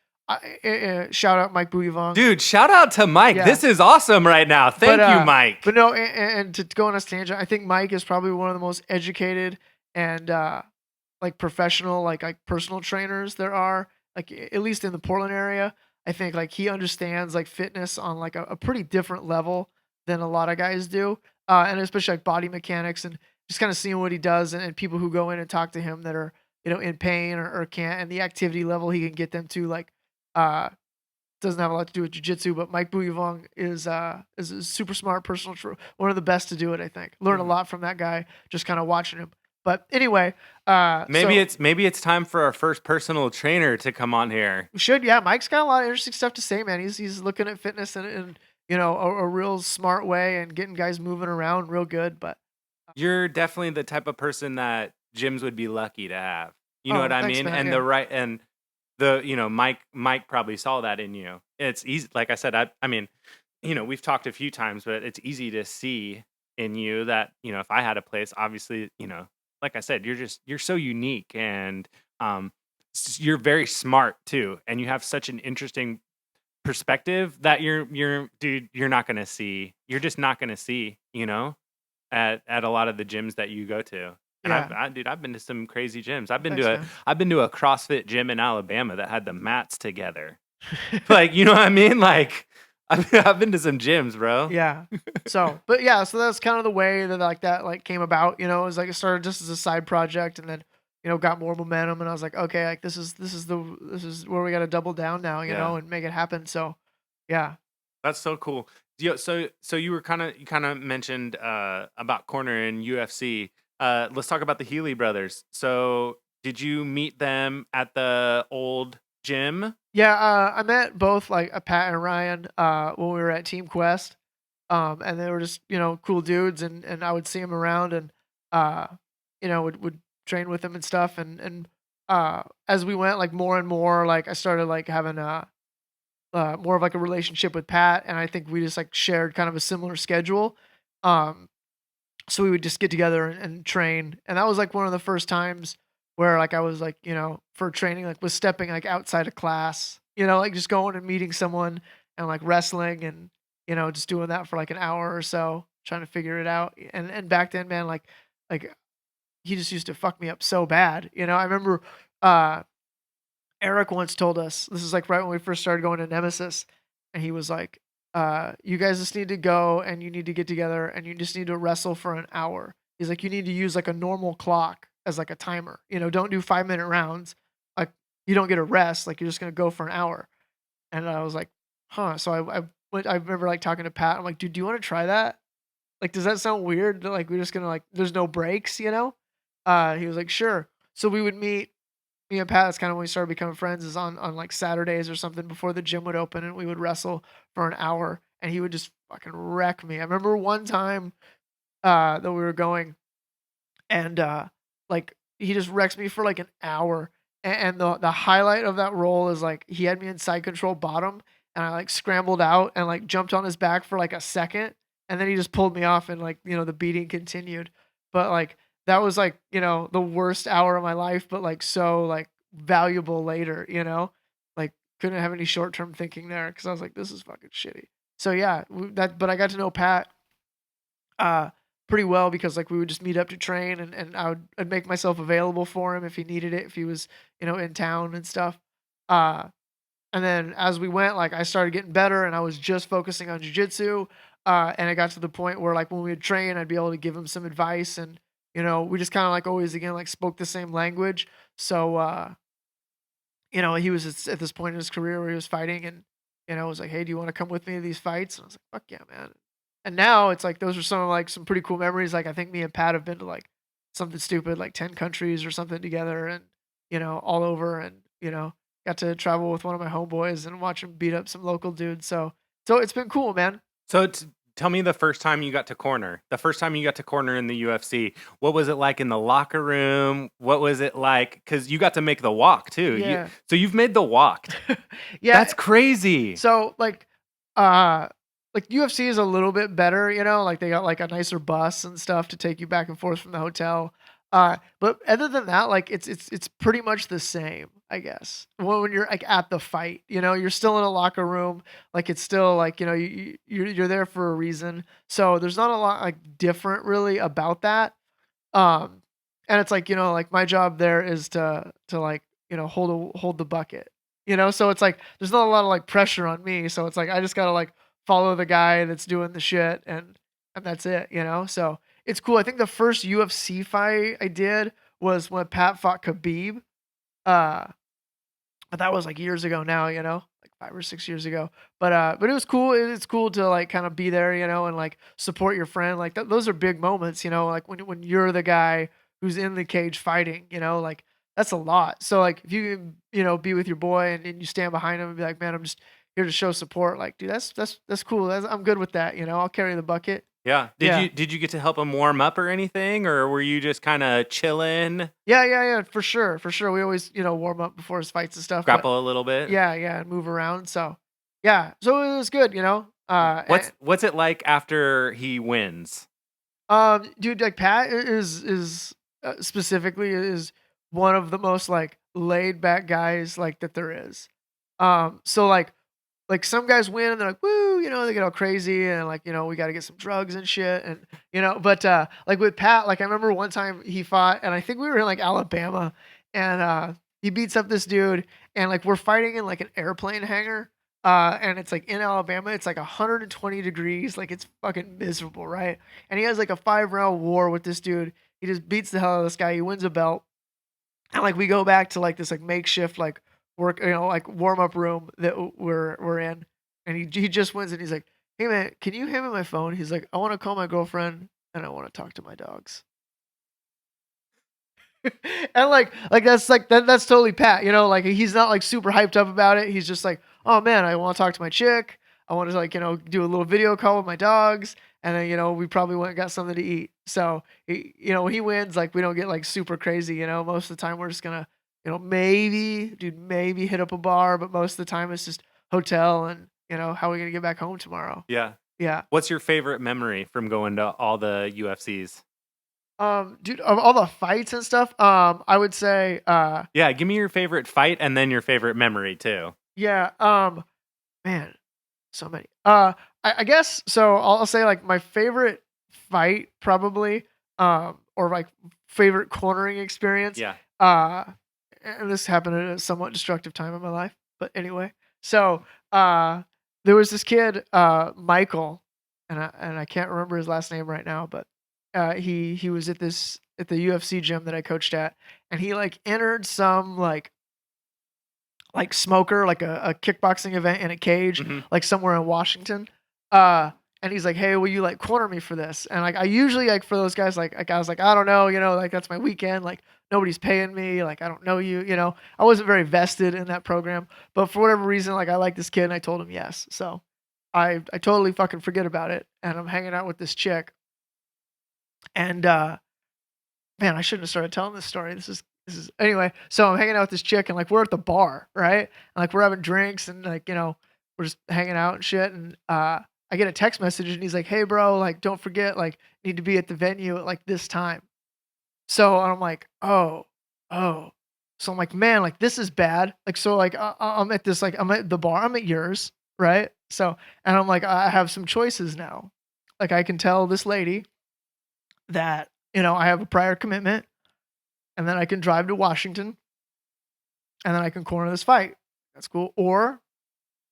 shout out Mike Buyavong. Dude, shout out to Mike. Yeah. This is awesome right now. Thank you, Mike. But no, and to go on a tangent, I think Mike is probably one of the most educated and like professional, like personal trainers there are, like at least in the Portland area. I think like he understands like fitness on like a pretty different level than a lot of guys do, and especially like body mechanics, and just kind of seeing what he does, and people who go in and talk to him that are in pain or can't, and the activity level he can get them to, like doesn't have a lot to do with jiu-jitsu, but Mike Buyavong is a super smart personal one of the best to do it. I think learned a lot from that guy just kind of watching him. But anyway, maybe it's time for our first personal trainer to come on here. We should, yeah. Mike's got a lot of interesting stuff to say, man. He's looking at fitness in a real smart way and getting guys moving around real good. But you're definitely the type of person that gyms would be lucky to have. You know what I mean? Man, and Mike probably saw that in you. It's easy, like I said. I mean, we've talked a few times, but it's easy to see in you that if I had a place, obviously, like I said, you're so unique, and you're very smart too, and you have such an interesting perspective that you're not gonna see. You're just not gonna see, at a lot of the gyms that you go to. And I've been to some crazy gyms. I've been to a CrossFit gym in Alabama that had the mats together. Like, you know what I mean? Like, I've been to some gyms, bro. Yeah. So that's kind of the way that that came about. It was like it started just as a side project, and then got more momentum, and I was like, okay, like this is where we got to double down now, Yeah. and make it happen. So, yeah. That's so cool. So you kind of mentioned about corner in UFC. Let's talk about the Healy brothers. So did you meet them at the old gym? Yeah, I met both like Pat and Ryan when we were at Team Quest, and they were just cool dudes, and I would see them around, and uh, would train with them and stuff, and as we went like more and more, like I started like having more of like a relationship with Pat, and I think we just like shared kind of a similar schedule, um, so we would just get together and train, and that was like one of the first times where like I was like for training like was stepping like outside of class, like just going and meeting someone and like wrestling and just doing that for like an hour or so trying to figure it out. And back then, man, like he just used to fuck me up so bad. I remember uh Eric once told us, this is like right when we first started going to Nemesis, and he was like, you guys just need to go and you need to get together and you just need to wrestle for an hour. He's like, you need to use like a normal clock as like a timer. Don't do 5-minute rounds. Like you don't get a rest. Like you're just gonna go for an hour. And I was like, huh. So I remember like talking to Pat. I'm like, dude, do you want to try that? Like, does that sound weird? Like we're just gonna like, there's no breaks. He was like, sure. So we would meet me and Pat, that's kind of when we started becoming friends, is on like Saturdays or something before the gym would open, and we would wrestle for an hour, and he would just fucking wreck me. I remember one time that we were going, and like he just wrecks me for like an hour, and the highlight of that roll is like he had me in side control bottom, and I like scrambled out and like jumped on his back for like a second, and then he just pulled me off, and like the beating continued, but like that was like the worst hour of my life, but like so like valuable later. Like couldn't have any short term thinking there because I was like, this is fucking shitty. So yeah, but I got to know Pat uh pretty well because like we would just meet up to train, and I'd make myself available for him if he needed it, if he was in town and stuff. Uh and then as we went, like I started getting better and I was just focusing on jujitsu. And it got to the point where like when we would train, I'd be able to give him some advice, and we just kind of like always again like spoke the same language. So he was at this point in his career where he was fighting, and was like, hey, do you want to come with me to these fights? And I was like, fuck yeah, man. And now it's like those are some of like some pretty cool memories. Like I think me and Pat have been to like something stupid like 10 countries or something together, and all over, and got to travel with one of my homeboys and watch him beat up some local dudes. So it's been cool, man. So tell me the first time you got to corner. The first time you got to corner in the UFC. What was it like in the locker room? What was it like? Because you got to make the walk too. Yeah. So you've made the walk. Yeah. That's crazy. So like UFC is a little bit better, like they got like a nicer bus and stuff to take you back and forth from the hotel. But other than that, like it's pretty much the same, I guess. When you're like at the fight, you're still in a locker room, like it's still like you're there for a reason. So there's not a lot like different really about that. Um, and it's like like my job there is to like hold the bucket. So it's like there's not a lot of like pressure on me. So it's like I just gotta like follow the guy that's doing the shit, and that's it. So it's cool. I think the first UFC fight I did was when Pat fought Khabib. Uh, but that was like years ago now, like 5 or 6 years ago. But it was cool. It's cool to like kind of be there, and like support your friend. Like those are big moments, like when you're the guy who's in the cage fighting, like that's a lot. So like if you can, be with your boy, and you stand behind him and be like, man, I'm just here to show support. Like, dude, that's cool. I'm good with that. I'll carry the bucket. Yeah. Yeah. Did you get to help him warm up or anything, or were you just kind of chilling, Yeah, for sure. We always, warm up before his fights and stuff. grapple a little bit? Yeah, and move around. So, yeah, so it was good. What's it like after he wins? Dude, like Pat is specifically is one of the most like laid back guys like that there is. So like some guys win and they're like, woo, they get all crazy and like, we got to get some drugs and shit. And, but like with Pat, like I remember one time he fought, and I think we were in like Alabama, and he beats up this dude, and like we're fighting in like an airplane hangar. And it's like in Alabama, it's like 120 degrees. Like it's fucking miserable, right? And he has like a 5-round war with this dude. He just beats the hell out of this guy. He wins a belt. And like we go back to like this like makeshift like work, like warm up room that we're in, and he just wins and he's like, "Hey man, can you hand me my phone?" He's like, "I want to call my girlfriend and I want to talk to my dogs." And like that's like that's totally Pat, like he's not like super hyped up about it. He's just like, "Oh man, I want to talk to my chick. I want to like, do a little video call with my dogs, and then we probably went and got something to eat." So when he wins, like we don't get like super crazy, most of the time we're just gonna, maybe hit up a bar, but most of the time it's just hotel and how are we gonna get back home tomorrow? Yeah. Yeah. What's your favorite memory from going to all the UFCs? Dude, of all the fights and stuff, I would say, Yeah, give me your favorite fight and then your favorite memory too. yeah, man, so many. I guess so. I'll say like my favorite fight probably, or like favorite cornering experience. Yeah. And this happened at a somewhat destructive time in my life, but anyway. So, there was this kid, Michael, and I can't remember his last name right now, but he was at the UFC gym that I coached at, and he like entered some like smoker, like a kickboxing event in a cage, like somewhere in Washington. And he's like, "Hey, will you like corner me for this?" And like I usually like for those guys, like I was like, "I don't know, like that's my weekend, like nobody's paying me, like I don't know you, I wasn't very vested in that program, but for whatever reason, like I like this kid, and I told him yes. So I totally fucking forget about it, and I'm hanging out with this chick, and man, I shouldn't have started telling this story. This is anyway. So I'm hanging out with this chick, and like we're at the bar, right? And like we're having drinks, and like we're just hanging out and shit. And I get a text message, and he's like, "Hey, bro, like don't forget, like need to be at the venue at like this time." So I'm like, oh. So I'm like, man, like this is bad. Like so, like I'm at this, like I'm at the bar, I'm at yours, right? So and I'm like, I have some choices now. Like I can tell this lady that I have a prior commitment, and then I can drive to Washington, and then I can corner this fight. That's cool. Or,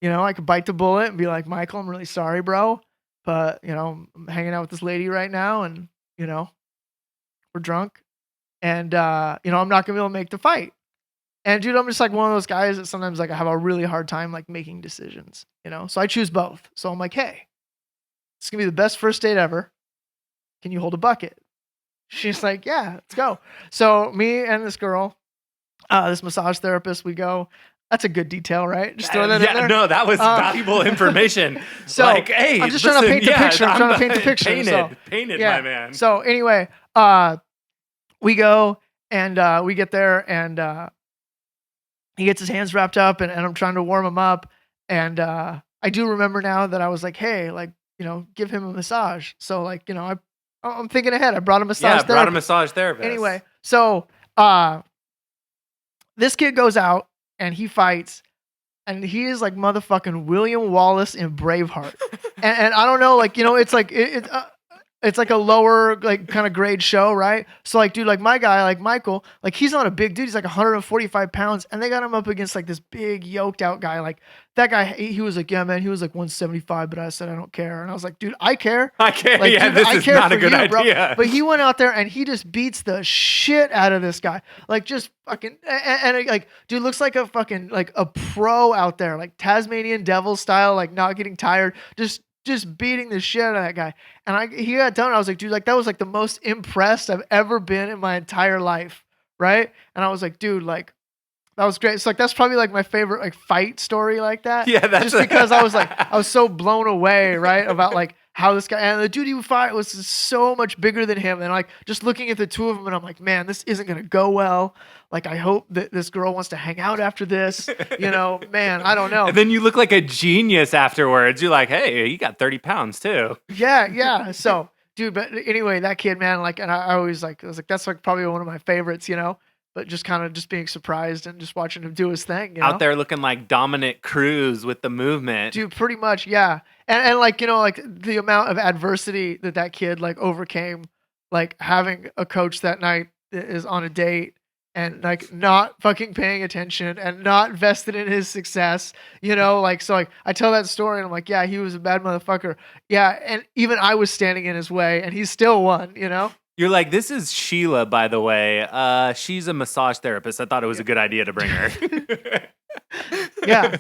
I could bite the bullet and be like, "Michael, I'm really sorry, bro, but I'm hanging out with this lady right now, and we're drunk, and I'm not gonna be able to make the fight." And dude, I'm just like one of those guys that sometimes like I have a really hard time like making decisions, So I choose both. So I'm like, "Hey, it's gonna be the best first date ever. Can you hold a bucket?" She's like, "Yeah, let's go." So me and this girl, this massage therapist, we go. That's a good detail, right? Just throw that in there. No, that was valuable information. So like, hey, I'm just trying to paint the picture. I'm trying to paint the picture. Painted, yeah. my man. So anyway, we go and we get there, and he gets his hands wrapped up, and I'm trying to warm him up. And I do remember now that I was like, "Hey, like give him a massage." So like I'm thinking ahead. I brought a massage therapist. Brought a massage therapist. Anyway, so this kid goes out and he fights, and he is like motherfucking William Wallace in Braveheart. and I don't know, like it's like it's like a lower like kind of grade show, right? So like, dude, like my guy, like Michael, like he's not a big dude. He's like 145 pounds, and they got him up against like this big yoked out guy. Like that guy, he was like, "Yeah, man," he was like 175, but I said, "I don't care." And I was like, "Dude, I care. I care. Like, yeah, dude, this I is care not for a good you, idea." Bro. But he went out there and he just beats the shit out of this guy. Like just fucking and like, dude looks like a fucking like a pro out there, like Tasmanian devil style, like not getting tired, just beating the shit out of that guy. And he got done. I was like, dude, like that was like the most impressed I've ever been in my entire life, right? And I was like, dude, like that was great. So like that's probably like my favorite like fight story like that. Yeah, that's just because I was so blown away, right, about like how this guy and the dude he would fight was so much bigger than him. And like just looking at the two of them, and I'm like, man, this isn't gonna go well. Like I hope that this girl wants to hang out after this. Man, I don't know. And then you look like a genius afterwards. You're like, hey, you got 30 pounds too. Yeah. So, dude, but anyway, that kid, man, like, and I always like, I was like, that's like probably one of my favorites, but just kind of just being surprised and just watching him do his thing, Out there looking like Dominic Cruz with the movement. Dude, pretty much, yeah. And like, like the amount of adversity that kid like overcame, like having a coach that night that is on a date and like not fucking paying attention and not vested in his success, like, so like I tell that story and I'm like, yeah, he was a bad motherfucker. Yeah. And even I was standing in his way and he still won, You're like, this is Sheila, by the way. She's a massage therapist. I thought it was a good idea to bring her. Yeah.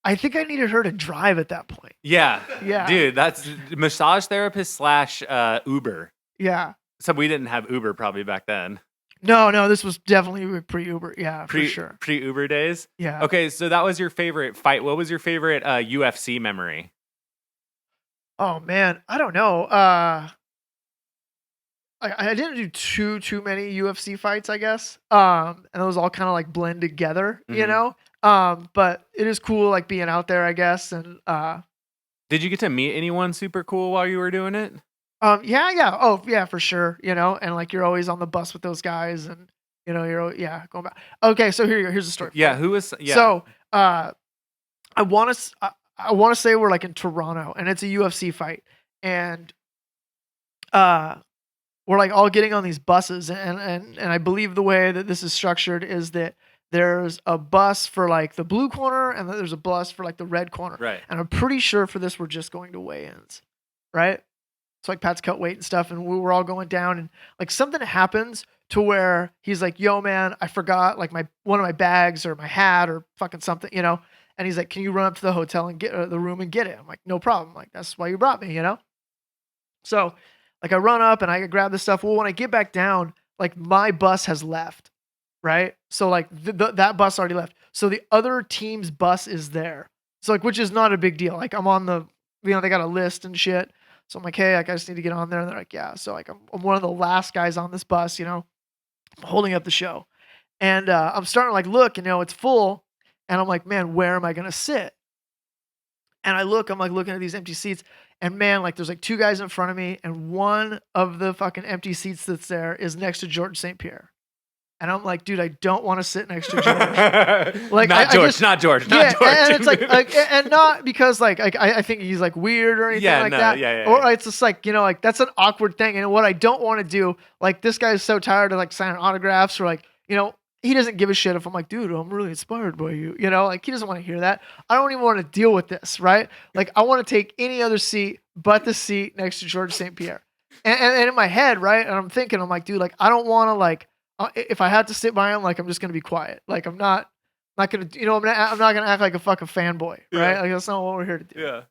I think I needed her to drive at that point. Yeah. Yeah. Dude, that's massage therapist / Uber. Yeah. So we didn't have Uber probably back then. No, this was definitely pre-Uber. Yeah, for sure. Pre-Uber days? Yeah. Okay, so that was your favorite fight. What was your favorite UFC memory? Oh, man. I don't know. I didn't do too many UFC fights, I guess. And those all kind of like blend together, you know? But it is cool like being out there, I guess. And did you get to meet anyone super cool while you were doing it? Yeah. Oh, yeah, for sure. You know, and like you're always on the bus with those guys, and you know, going back. Okay, so here you go. Here's the story. Yeah, who was? Yeah. So, I want to say we're like in Toronto, and it's a UFC fight, and we're like all getting on these buses, and I believe the way that this is structured is that there's a bus for like the blue corner, and then there's a bus for like the red corner. Right. And I'm pretty sure for this we're just going to weigh-ins, right? So like Pat's cut weight and stuff, and we were all going down, and like something happens to where he's like, "Yo, man, I forgot like one of my bags or my hat or fucking something, you know." And he's like, "Can you run up to the hotel and get the room and get it?" I'm like, "No problem. Like that's why you brought me, you know." So like I run up and I grab the stuff. Well, when I get back down, like my bus has left, right? So like that bus already left. So the other team's bus is there. So like, which is not a big deal. Like I'm on the, you know, they got a list and shit. So I'm like, hey, like, I just need to get on there. And they're like, yeah. So like, I'm one of the last guys on this bus, you know, I'm holding up the show. And I'm starting to like, look, you know, it's full. And I'm like, man, where am I going to sit? And I'm like looking at these empty seats. And man, like there's like two guys in front of me. And one of the fucking empty seats that's there is next to George St. Pierre. And I'm like, dude, I don't want to sit next to George. Like, not George. And it's like, and not because like I think he's like weird or anything like that. Yeah. Or it's just like, you know, like that's an awkward thing. And what I don't want to do, like this guy's so tired of like signing autographs or like, you know, he doesn't give a shit if I'm like, dude, I'm really inspired by you. You know, like he doesn't want to hear that. I don't even want to deal with this, right? Like I want to take any other seat but the seat next to George St. Pierre. And in my head, right? And I'm thinking, I'm like, dude, like I don't want to like, if I had to sit by him, like I'm just gonna be quiet. Like I'm not gonna, you know, I'm not gonna act like a fucking fanboy, right? Yeah. Like that's not what we're here to do. Yeah.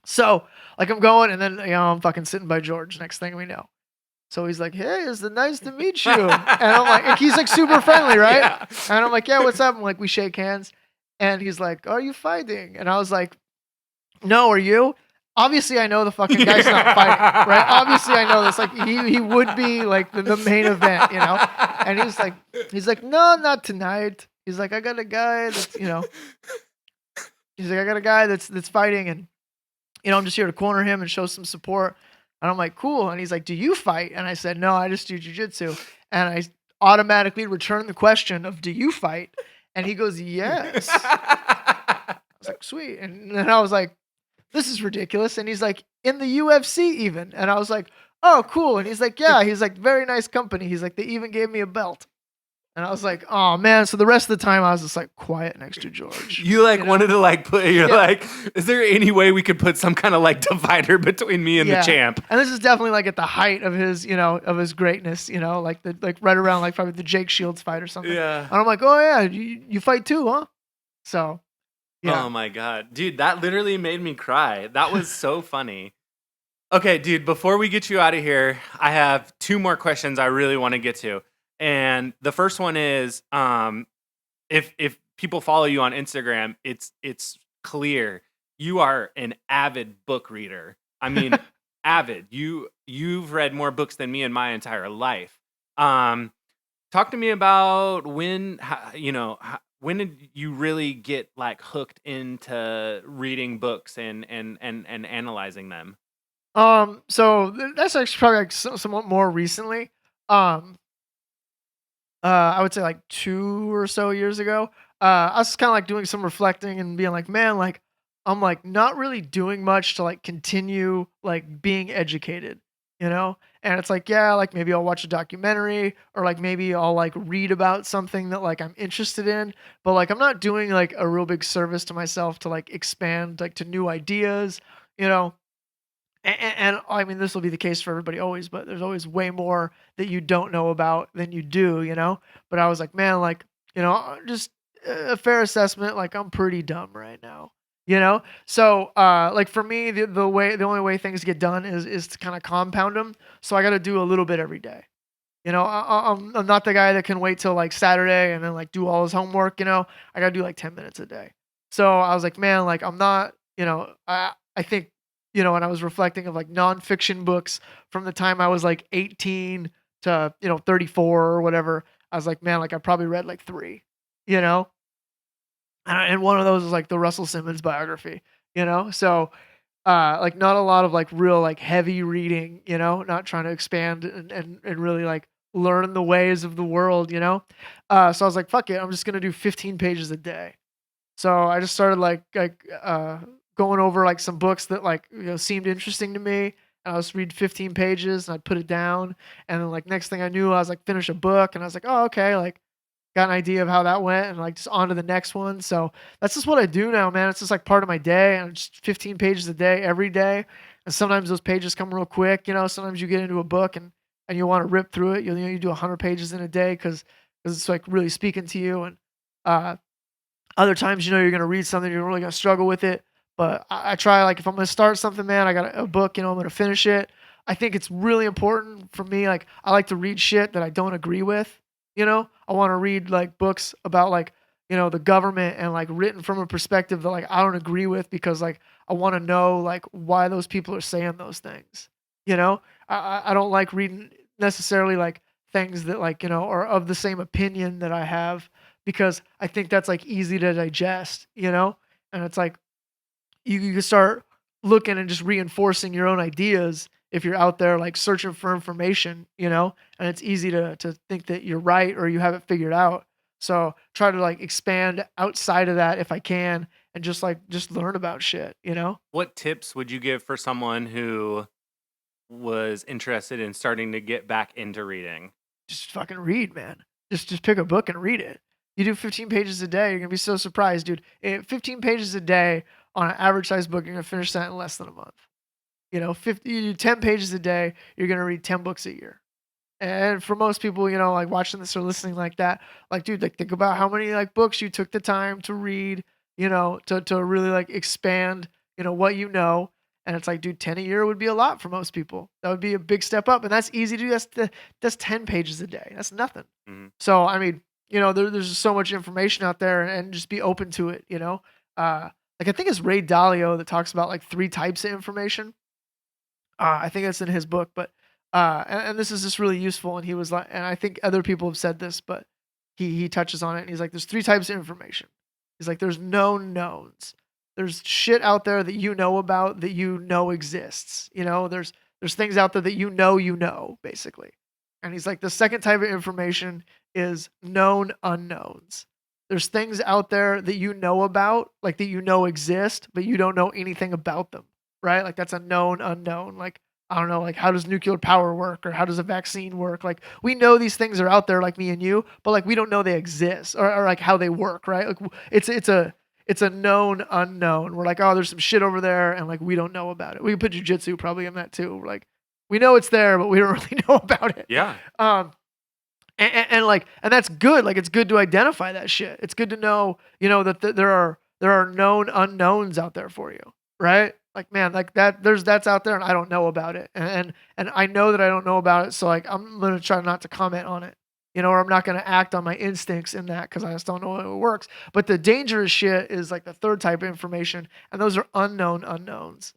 So like I'm going, and then you know I'm fucking sitting by George. Next thing we know, so he's like, "Hey, it's nice to meet you," and I'm like, he's like super friendly, right? Yeah. And I'm like, "Yeah, what's up?" And like we shake hands, and he's like, "Are you fighting?" And I was like, "No, are you?" Obviously, I know the fucking guy's not fighting, right? Obviously, I know this. Like, he would be like the main event, you know? And he's like, no, not tonight. He's like, I got a guy that's, you know, he's like, I got a guy that's fighting, and, you know, I'm just here to corner him and show some support. And I'm like, cool. And he's like, do you fight? And I said, no, I just do jujitsu. And I automatically returned the question of, do you fight? And he goes, yes. I was like, sweet. And then I was like, this is ridiculous. And he's like, in the UFC even. And I was like, oh, cool. And he's like, yeah. He's like, very nice company. He's like, they even gave me a belt. And I was like, oh, man. So the rest of the time, I was just like quiet next to George. You like wanted to like put, like, is there any way we could put some kind of like divider between me and the champ? And this is definitely like at the height of his, you know, of his greatness, you know, like right around like probably the Jake Shields fight or something. Yeah. And I'm like, oh, yeah, you fight too, huh? So. Yeah. Oh my God. Dude, that literally made me cry. That was so funny. Okay, dude, before we get you out of here, I have two more questions I really want to get to. And the first one is, if people follow you on Instagram, it's clear you are an avid book reader. I mean, avid. You've read more books than me in my entire life. Talk to me about when did you really get like hooked into reading books and analyzing them? So that's actually probably like somewhat more recently. I would say like 2 or so years ago. I was kind of like doing some reflecting and being like, man, like I'm like not really doing much to like continue like being educated, you know? And it's like, yeah, like maybe I'll watch a documentary or like maybe I'll like read about something that like I'm interested in, but like I'm not doing like a real big service to myself to like expand like to new ideas, you know? And I mean, this will be the case for everybody always, but there's always way more that you don't know about than you do, you know? But I was like, man, like, just a fair assessment, like I'm pretty dumb right now, you know? So, like for me, the only way things get done is to kind of compound them. So I got to do a little bit every day. I'm not the guy that can wait till like Saturday and then like do all his homework, I got to do like 10 minutes a day. So I was like, man, like I'm not, I think, and I was reflecting of like nonfiction books from the time I was like 18 to, 34 or whatever. I was like, man, like I probably read like three, you know? And one of those is like the Russell Simmons biography, So, like not a lot of like real like heavy reading, not trying to expand and really like learn the ways of the world. So I was like, fuck it, I'm just gonna do 15 pages a day. So I just started going over like some books that like seemed interesting to me. And I was read 15 pages and I'd put it down. And then like next thing I knew, I was like finish a book and I was like, oh okay, like got an idea of how that went and like just on to the next one. So that's just what I do now, man. It's just like part of my day and just 15 pages a day every day. And sometimes those pages come real quick, sometimes you get into a book and you want to rip through it. You do 100 pages in a day because it's like really speaking to you. And other times, you're going to read something, you're really going to struggle with it. But I try, like, if I'm going to start something, man, I got a book, I'm going to finish it. I think it's really important for me. Like, I like to read shit that I don't agree with. I want to read like books about like, the government and like written from a perspective that like I don't agree with because like I want to know like why those people are saying those things. I don't like reading necessarily like things that like, are of the same opinion that I have because I think that's like easy to digest, and it's like you can start looking and just reinforcing your own ideas if you're out there like searching for information, and it's easy to think that you're right or you have it figured out. So try to like expand outside of that if I can and just learn about shit, What tips would you give for someone who was interested in starting to get back into reading? Just fucking read, man. Just pick a book and read it. You do 15 pages a day, you're going to be so surprised, dude. 15 pages a day on an average size book, you're going to finish that in less than a month. 50, you do 10 pages a day, you're going to read 10 books a year. And for most people, like watching this or listening like that, like, dude, like think about how many like books you took the time to read, to really like expand, what you know. And it's like, dude, 10 a year would be a lot for most people. That would be a big step up. And that's easy to do. That's 10 pages a day. That's nothing. Mm-hmm. So, I mean, there's so much information out there and just be open to it, like I think it's Ray Dalio that talks about like 3 types of information. I think that's in his book, but and this is just really useful. And he was like, and I think other people have said this, but he touches on it. And he's like, there's 3 types of information. He's like, there's known knowns. There's shit out there that you know about that exists. There's things out there that you know, basically. And he's like, the second type of information is known unknowns. There's things out there that you know about, like that exist, but you don't know anything about them, right? Like that's a known unknown. Like, I don't know, like how does nuclear power work or how does a vaccine work? Like we know these things are out there like me and you, but like we don't know they exist or like how they work, right? Like it's a known unknown. We're like, oh, there's some shit over there and like we don't know about it. We can put jujitsu probably in that too. We're like, we know it's there, but we don't really know about it. Yeah. And that's good. Like it's good to identify that shit. It's good to know, that there are known unknowns out there for you, right? Like man, like that's out there and I don't know about it, and I know that I don't know about it, so like I'm gonna try not to comment on it, or I'm not gonna act on my instincts in that because I just don't know how it works. But the dangerous shit is like the third type of information, and those are unknown unknowns.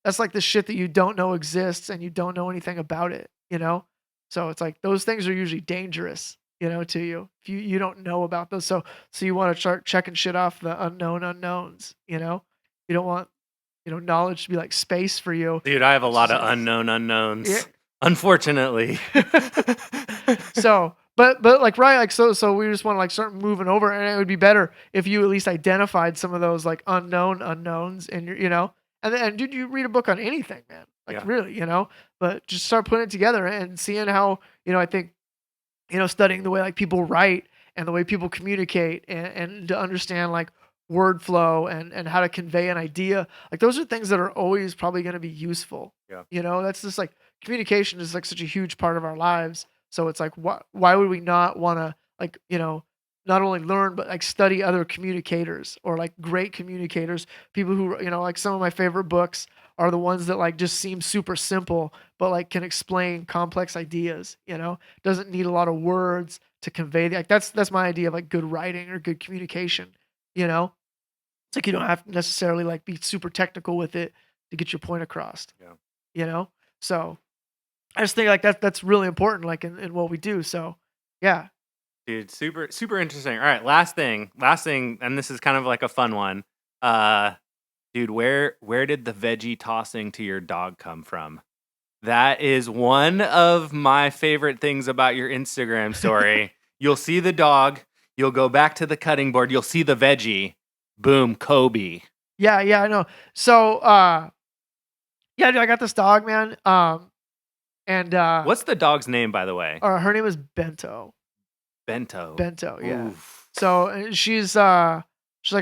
That's like the shit that you don't know exists and you don't know anything about it, So it's like those things are usually dangerous, to you if you don't know about those. So you want to start checking shit off the unknown unknowns. You don't want knowledge to be like space for you. Dude, I have a lot of unknown unknowns. Yeah. Unfortunately. So, but like right, like so we just want to like start moving over, and it would be better if you at least identified some of those like unknown unknowns, and and dude, you read a book on anything, man. Like really, but just start putting it together and seeing how, I think, studying the way like people write and the way people communicate and to understand like word flow and how to convey an idea. Like those are things that are always probably going to be useful. Yeah. You know, that's just like communication is like such a huge part of our lives. So it's like, why would we not want to like, you know, not only learn, but like study other communicators or like great communicators, people who, you know, like some of my favorite books are the ones that like just seem super simple, but like can explain complex ideas, you know, doesn't need a lot of words to convey like that's my idea of like good writing or good communication, you know? It's like you don't have to necessarily like be super technical with it to get your point across. Yeah. You know? So I just think like that's really important, like in what we do. So yeah. Dude, super interesting. All right, last thing, and this is kind of like a fun one. Dude, where did the veggie tossing to your dog come from? That is one of my favorite things about your Instagram story. You'll see the dog, you'll go back to the cutting board, you'll see the veggie, boom, Kobe. Yeah, I know. So yeah, dude, I got this dog, man. And what's the dog's name, by the way? Her name is Bento. Bento, yeah. Oof. So she's like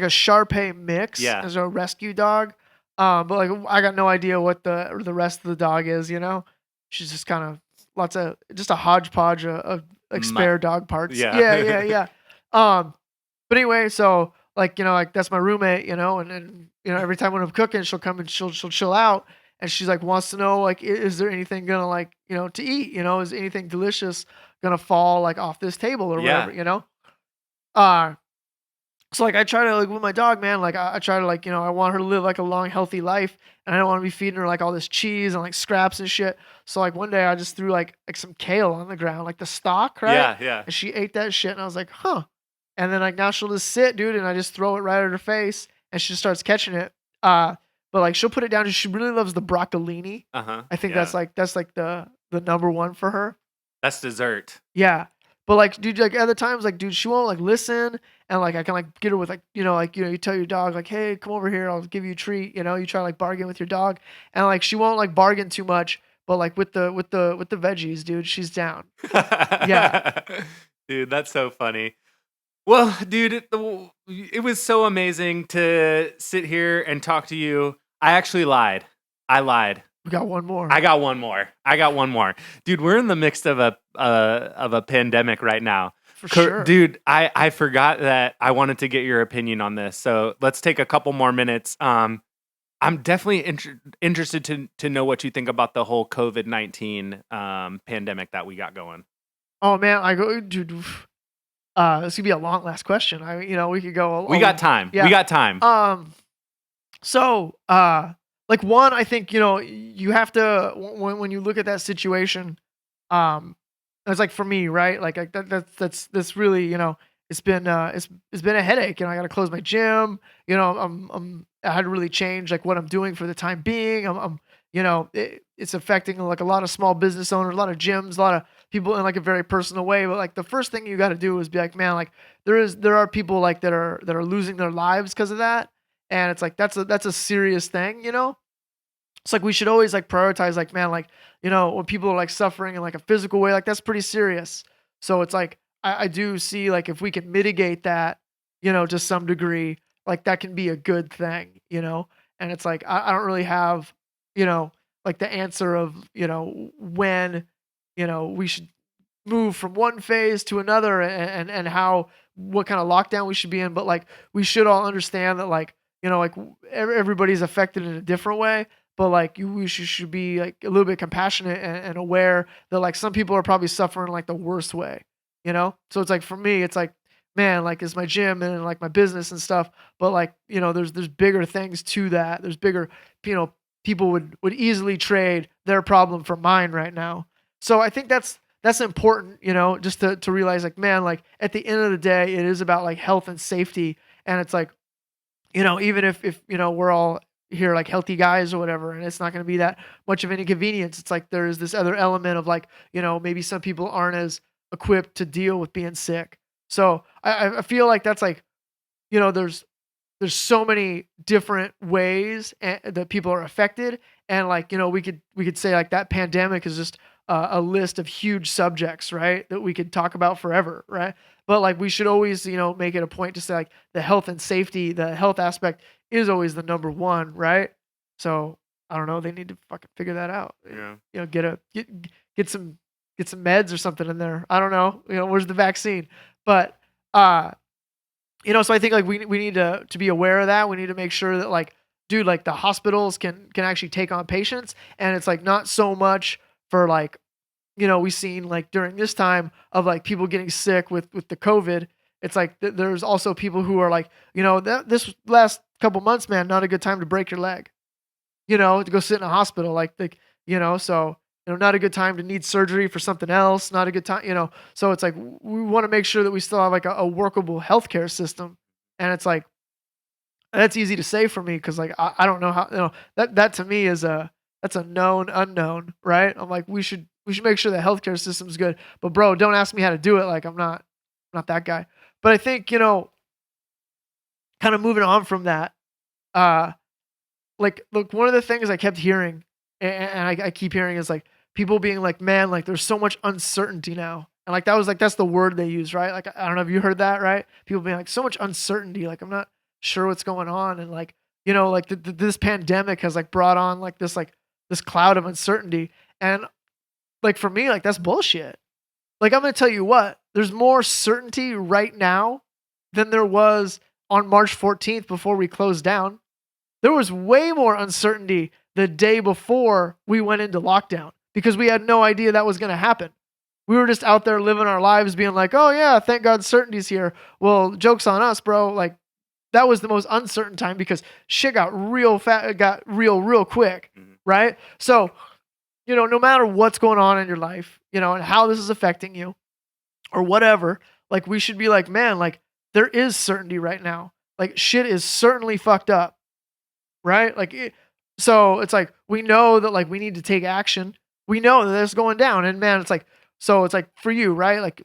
a Shar-Pei mix. Yeah. As a rescue dog. But like I got no idea what the rest of the dog is, you know? She's just kind of just a hodgepodge of like spare dog parts. Yeah. But anyway, so like, you know, like that's my roommate, you know, and you know, every time when I'm cooking, she'll come and she'll chill out and she's like wants to know like is there anything gonna like, you know, to eat, you know, is anything delicious gonna fall like off this table or whatever, you know? So like I try to like with my dog, man, like I try to like, you know, I want her to live like a long, healthy life and I don't want to be feeding her like all this cheese and like scraps and shit. So like one day I just threw like some kale on the ground, like the stalk, right? Yeah. And she ate that shit and I was like, huh. And then like now she'll just sit, dude, and I just throw it right at her face and she starts catching it. But like she'll put it down and she really loves the broccolini. I think that's like the number one for her. That's dessert. Yeah. But like, dude, like other times, like, dude, she won't like listen, and like I can like get her with like, you know, you tell your dog like, hey, come over here, I'll give you a treat, you know, you try to like bargain with your dog, and like she won't like bargain too much, but like with the veggies, dude, she's down. Yeah, dude, that's so funny. Well, dude, it was so amazing to sit here and talk to you. I actually lied. We got one more. I got one more. Dude, we're in the midst of a pandemic right now. For sure. Dude, I forgot that I wanted to get your opinion on this. So let's take a couple more minutes. I'm definitely interested to know what you think about the whole COVID-19 pandemic that we got going. Oh man, dude. This could be a long last question. We could go. We got time. Yeah. We got time. So, like one, I think, you know, you have to, when you look at that situation, it's like for me, right? Like that's really, you know, it's been a headache, and I got to close my gym. You know, I had to really change like what I'm doing for the time being. You know, it's affecting like a lot of small business owners, a lot of gyms, a lot of people in like a very personal way. But like the first thing you got to do is be like, man, like there are people like that are losing their lives because of that. And it's like, that's a serious thing, you know? It's like, we should always like prioritize, like, man, like, you know, when people are like suffering in like a physical way, like that's pretty serious. So it's like, I do see like, if we can mitigate that, you know, to some degree, like that can be a good thing, you know? And it's like, I don't really have, you know, like the answer of, you know, when, you know, we should move from one phase to another and how, what kind of lockdown we should be in. But like, we should all understand that like, you know, like everybody's affected in a different way, but like we should be like a little bit compassionate and aware that like some people are probably suffering like the worst way, you know? So it's like, for me, it's like, man, like it's my gym and like my business and stuff, but like, you know, there's bigger things to that. There's bigger, you know, people would easily trade their problem for mine right now. So I think that's important, you know, just to realize like, man, like at the end of the day, it is about like health and safety. And it's like, you know, even if you know, we're all here like healthy guys or whatever, and it's not going to be that much of an inconvenience. It's like, there is this other element of like, you know, maybe some people aren't as equipped to deal with being sick. So I feel like that's like, you know, there's so many different ways that people are affected. And like, you know, we could say like that pandemic is just a list of huge subjects, right, that we could talk about forever, right? But like we should always, make it a point to say like the health and safety, the health aspect is always the number one, right? So I don't know. They need to fucking figure that out. Yeah. Get some meds or something in there. I don't know. Where's the vaccine? But so I think like we need to be aware of that. We need to make sure that like, dude, like the hospitals can actually take on patients, and it's like not so much for like, we've seen like during this time of like people getting sick with the COVID. It's like there's also people who are like, this last couple months, man, not a good time to break your leg, to go sit in a hospital, so not a good time to need surgery for something else, not a good time, so it's like we want to make sure that we still have like a workable healthcare system. And it's like that's easy to say for me because like I don't know how, that to me is that's a known unknown, right? I'm like we should make sure the healthcare system's good, but bro, don't ask me how to do it. Like I'm not that guy. But I think kind of moving on from that, like look, one of the things I kept hearing and I keep hearing is like people being like, man, like there's so much uncertainty now. And like that's the word they use, right? Like I don't know if you heard that, right? People being like so much uncertainty, like I'm not sure what's going on, and like like this pandemic has like brought on like this cloud of uncertainty. And like for me, like that's bullshit. Like I'm gonna tell you what, there's more certainty right now than there was on March 14th before we closed down. There was way more uncertainty the day before we went into lockdown because we had no idea that was going to happen. We were just out there living our lives being like, oh yeah, thank God certainty's here. Well, joke's on us, bro. Like that was the most uncertain time because shit got real real quick, right? So, no matter what's going on in your life, and how this is affecting you or whatever, like we should be like, man, like there is certainty right now. Like shit is certainly fucked up. Right? So it's like, we know that like we need to take action. We know that it's going down, and man, it's like, so it's like for you, right? Like,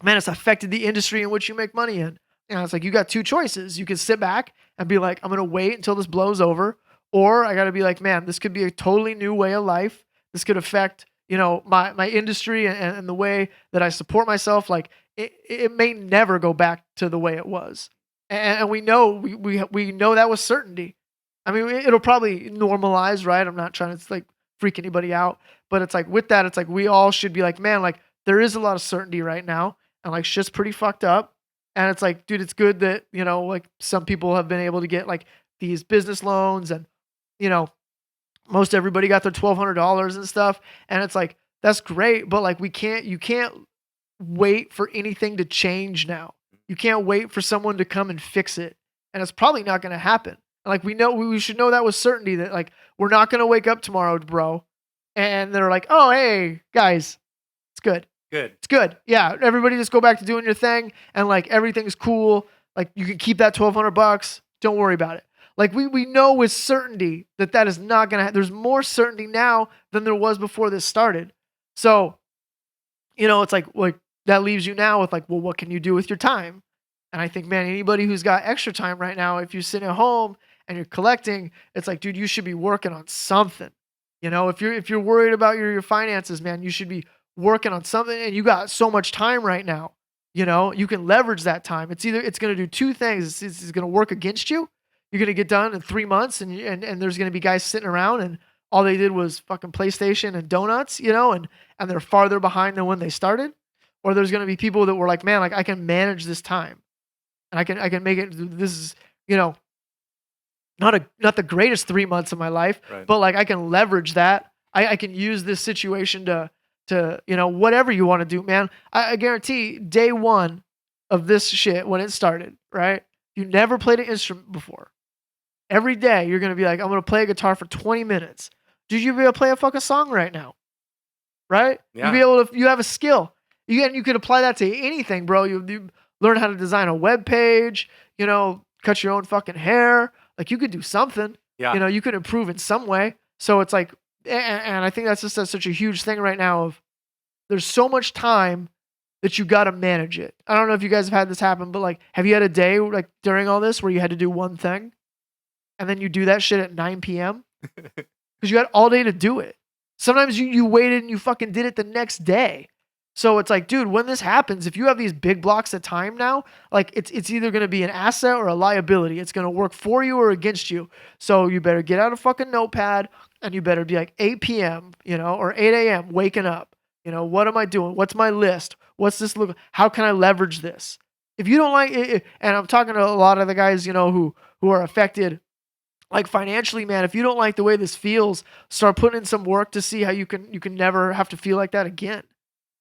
man, it's affected the industry in which you make money in. And it's like, you got two choices. You can sit back and be like, I'm going to wait until this blows over. Or I got to be like, man, this could be a totally new way of life. This could affect, my industry and the way that I support myself. Like it may never go back to the way it was. And we know, we know that with certainty. I mean, it'll probably normalize, right? I'm not trying to like freak anybody out, but it's like with that, it's like we all should be like, man, like there is a lot of certainty right now, and like shit's pretty fucked up. And it's like, dude, it's good that like some people have been able to get like these business loans, and most everybody got their $1,200 and stuff. And it's like that's great, but like you can't wait for anything to change now. You can't wait for someone to come and fix it, and it's probably not going to happen. Like we should know that with certainty that like we're not gonna wake up tomorrow, bro, and they're like, oh hey guys, it's good, it's good, yeah, everybody just go back to doing your thing, and like everything's cool, like you can keep that $1,200, don't worry about it. Like we know with certainty that is not gonna. There's more certainty now than there was before this started. So, it's like that leaves you now with like, well, what can you do with your time? And I think, man, anybody who's got extra time right now, if you sit at home and you're collecting, it's like, dude, you should be working on something. If you're worried about your finances, man, you should be working on something. And you got so much time right now. You can leverage that time. It's going to do two things. It's going to work against you. You're going to get done in 3 months, and there's going to be guys sitting around and all they did was fucking PlayStation and donuts, and they're farther behind than when they started. Or there's going to be people that were like, man, like I can manage this time. And I can make it. This is, not the greatest 3 months of my life, right, but like I can leverage that. I can use this situation to whatever you want to do, man. I guarantee day one of this shit when it started, right? You never played an instrument before. Every day you're gonna be like, I'm gonna play a guitar for 20 minutes. Dude, you'll be able to play a fucking song right now, right? Yeah. You'll be able to. You have a skill. You could apply that to anything, bro. You learn how to design a web page, cut your own fucking hair. Like you could do something, yeah. You could improve in some way. So it's like, and I think that's just such a huge thing right now of there's so much time that you got to manage it. I don't know if you guys have had this happen, but like, have you had a day like during all this where you had to do one thing and then you do that shit at 9 p.m. because you had all day to do it. Sometimes you waited and you fucking did it the next day. So it's like, dude, when this happens, if you have these big blocks of time now, like it's either going to be an asset or a liability. It's going to work for you or against you. So you better get out a fucking notepad and you better be like 8 p.m., or 8 a.m. waking up. What am I doing? What's my list? What's this look? How can I leverage this? If you don't like it, and I'm talking to a lot of the guys, who are affected like financially, man, if you don't like the way this feels, start putting in some work to see how you can never have to feel like that again.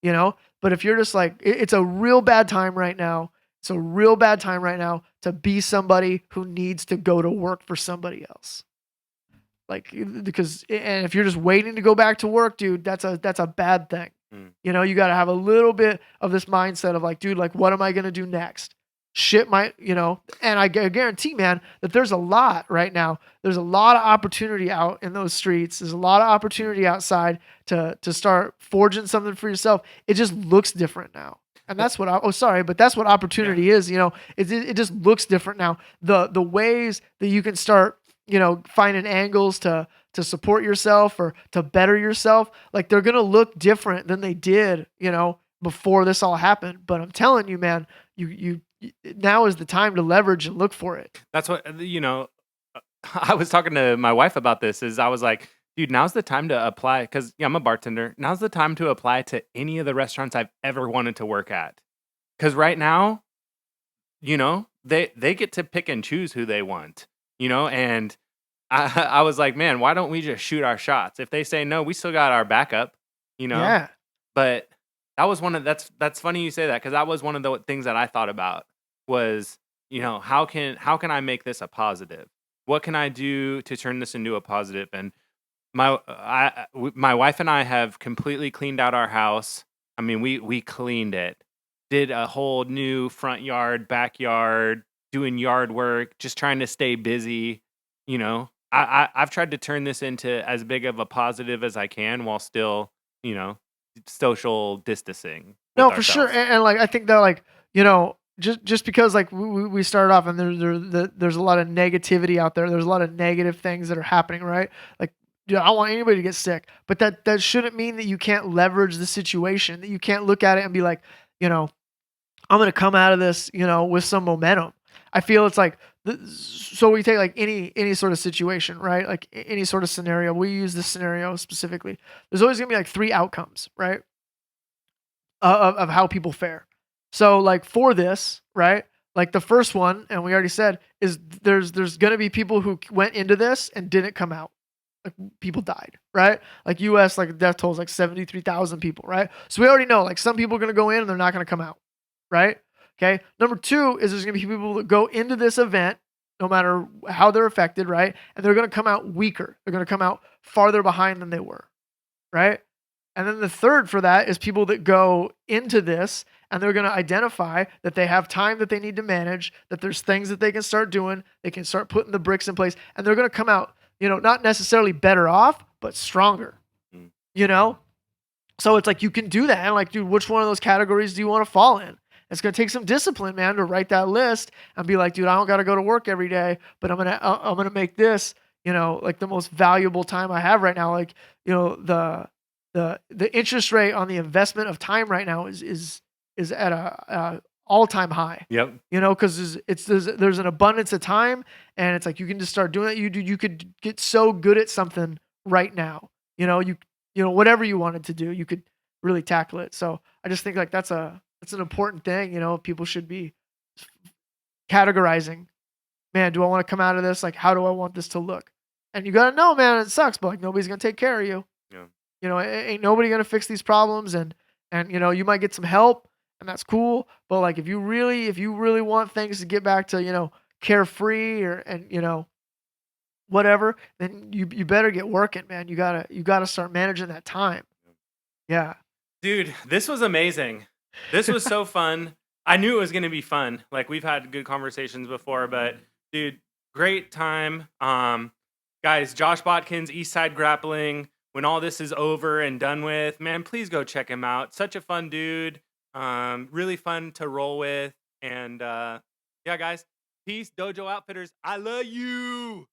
But if you're just like, it's a real bad time right now. It's a real bad time right now to be somebody who needs to go to work for somebody else. Like, because, and if you're just waiting to go back to work, dude, that's a bad thing. You got to have a little bit of this mindset of like, dude, like, what am I going to do next? Shit might, and I guarantee, man, that there's a lot right now. There's a lot of opportunity out in those streets. There's a lot of opportunity outside to start forging something for yourself. It just looks different now. And that's what but that's what opportunity is. It just looks different now. The ways that you can start, finding angles to support yourself or to better yourself, like they're going to look different than they did, before this all happened. But I'm telling you, man, you now is the time to leverage and look for it. That's what, I was talking to my wife about this is I was like, dude, now's the time to apply. Cause I'm a bartender. Now's the time to apply to any of the restaurants I've ever wanted to work at. Cause right now, they get to pick and choose who they want, and I was like, man, why don't we just shoot our shots? If they say no, we still got our backup, Yeah. But that was that's funny you say that, because that was one of the things that I thought about was, how can I make this a positive? What can I do to turn this into a positive? And my wife and I have completely cleaned out our house. I mean, we cleaned it, did a whole new front yard, backyard, doing yard work, just trying to stay busy. I've tried to turn this into as big of a positive as I can while still, social distancing. No, for sure. And like, I think that like, just because like we started off and there's a lot of negativity out there. There's a lot of negative things that are happening, right? Like, dude, I don't want anybody to get sick, but that shouldn't mean that you can't leverage the situation, that you can't look at it and be like, I'm going to come out of this, with some momentum. I feel it's like, so we take like any sort of situation, right? Like any sort of scenario. We use this scenario specifically. There's always going to be like 3 outcomes, right? Of how people fare. So like for this, right? Like the first one, and we already said, is there's going to be people who went into this and didn't come out. Like people died, right? Like US, like death toll is like 73,000 people, right? So we already know like some people are going to go in and they're not going to come out, right? Okay. Number 2 is there's going to be people that go into this event, no matter how they're affected, right? And they're going to come out weaker. They're going to come out farther behind than they were, right? And then the third for that is people that go into this and they're going to identify that they have time that they need to manage, that there's things that they can start doing, they can start putting the bricks in place, and they're going to come out, not necessarily better off, but stronger, So it's like you can do that. And like, dude, which one of those categories do you want to fall in? It's going to take some discipline, man, to write that list and be like, dude, I don't got to go to work every day, but I'm going to make this, like the most valuable time I have right now. Like, the interest rate on the investment of time right now is at a all-time high. Yep. Because there's an abundance of time, and it's like you can just start doing it. You could get so good at something right now. Whatever you wanted to do, you could really tackle it. So I just think like that's an important thing. People should be categorizing. Man, do I want to come out of this? Like, how do I want this to look? And you gotta know, man, it sucks, but like nobody's gonna take care of you. Yeah. Ain't nobody gonna fix these problems, and you might get some help, and that's cool. But like, if you really want things to get back to carefree and whatever, then you better get working, man. You gotta start managing that time. Yeah, dude, this was amazing. This was so fun. I knew it was gonna be fun. Like we've had good conversations before, but dude, great time. Guys, Josh Botkin's Eastside Grappling. When all this is over and done with, man, please go check him out. Such a fun dude. Really fun to roll with. And yeah, guys, peace, Dojo Outfitters. I love you.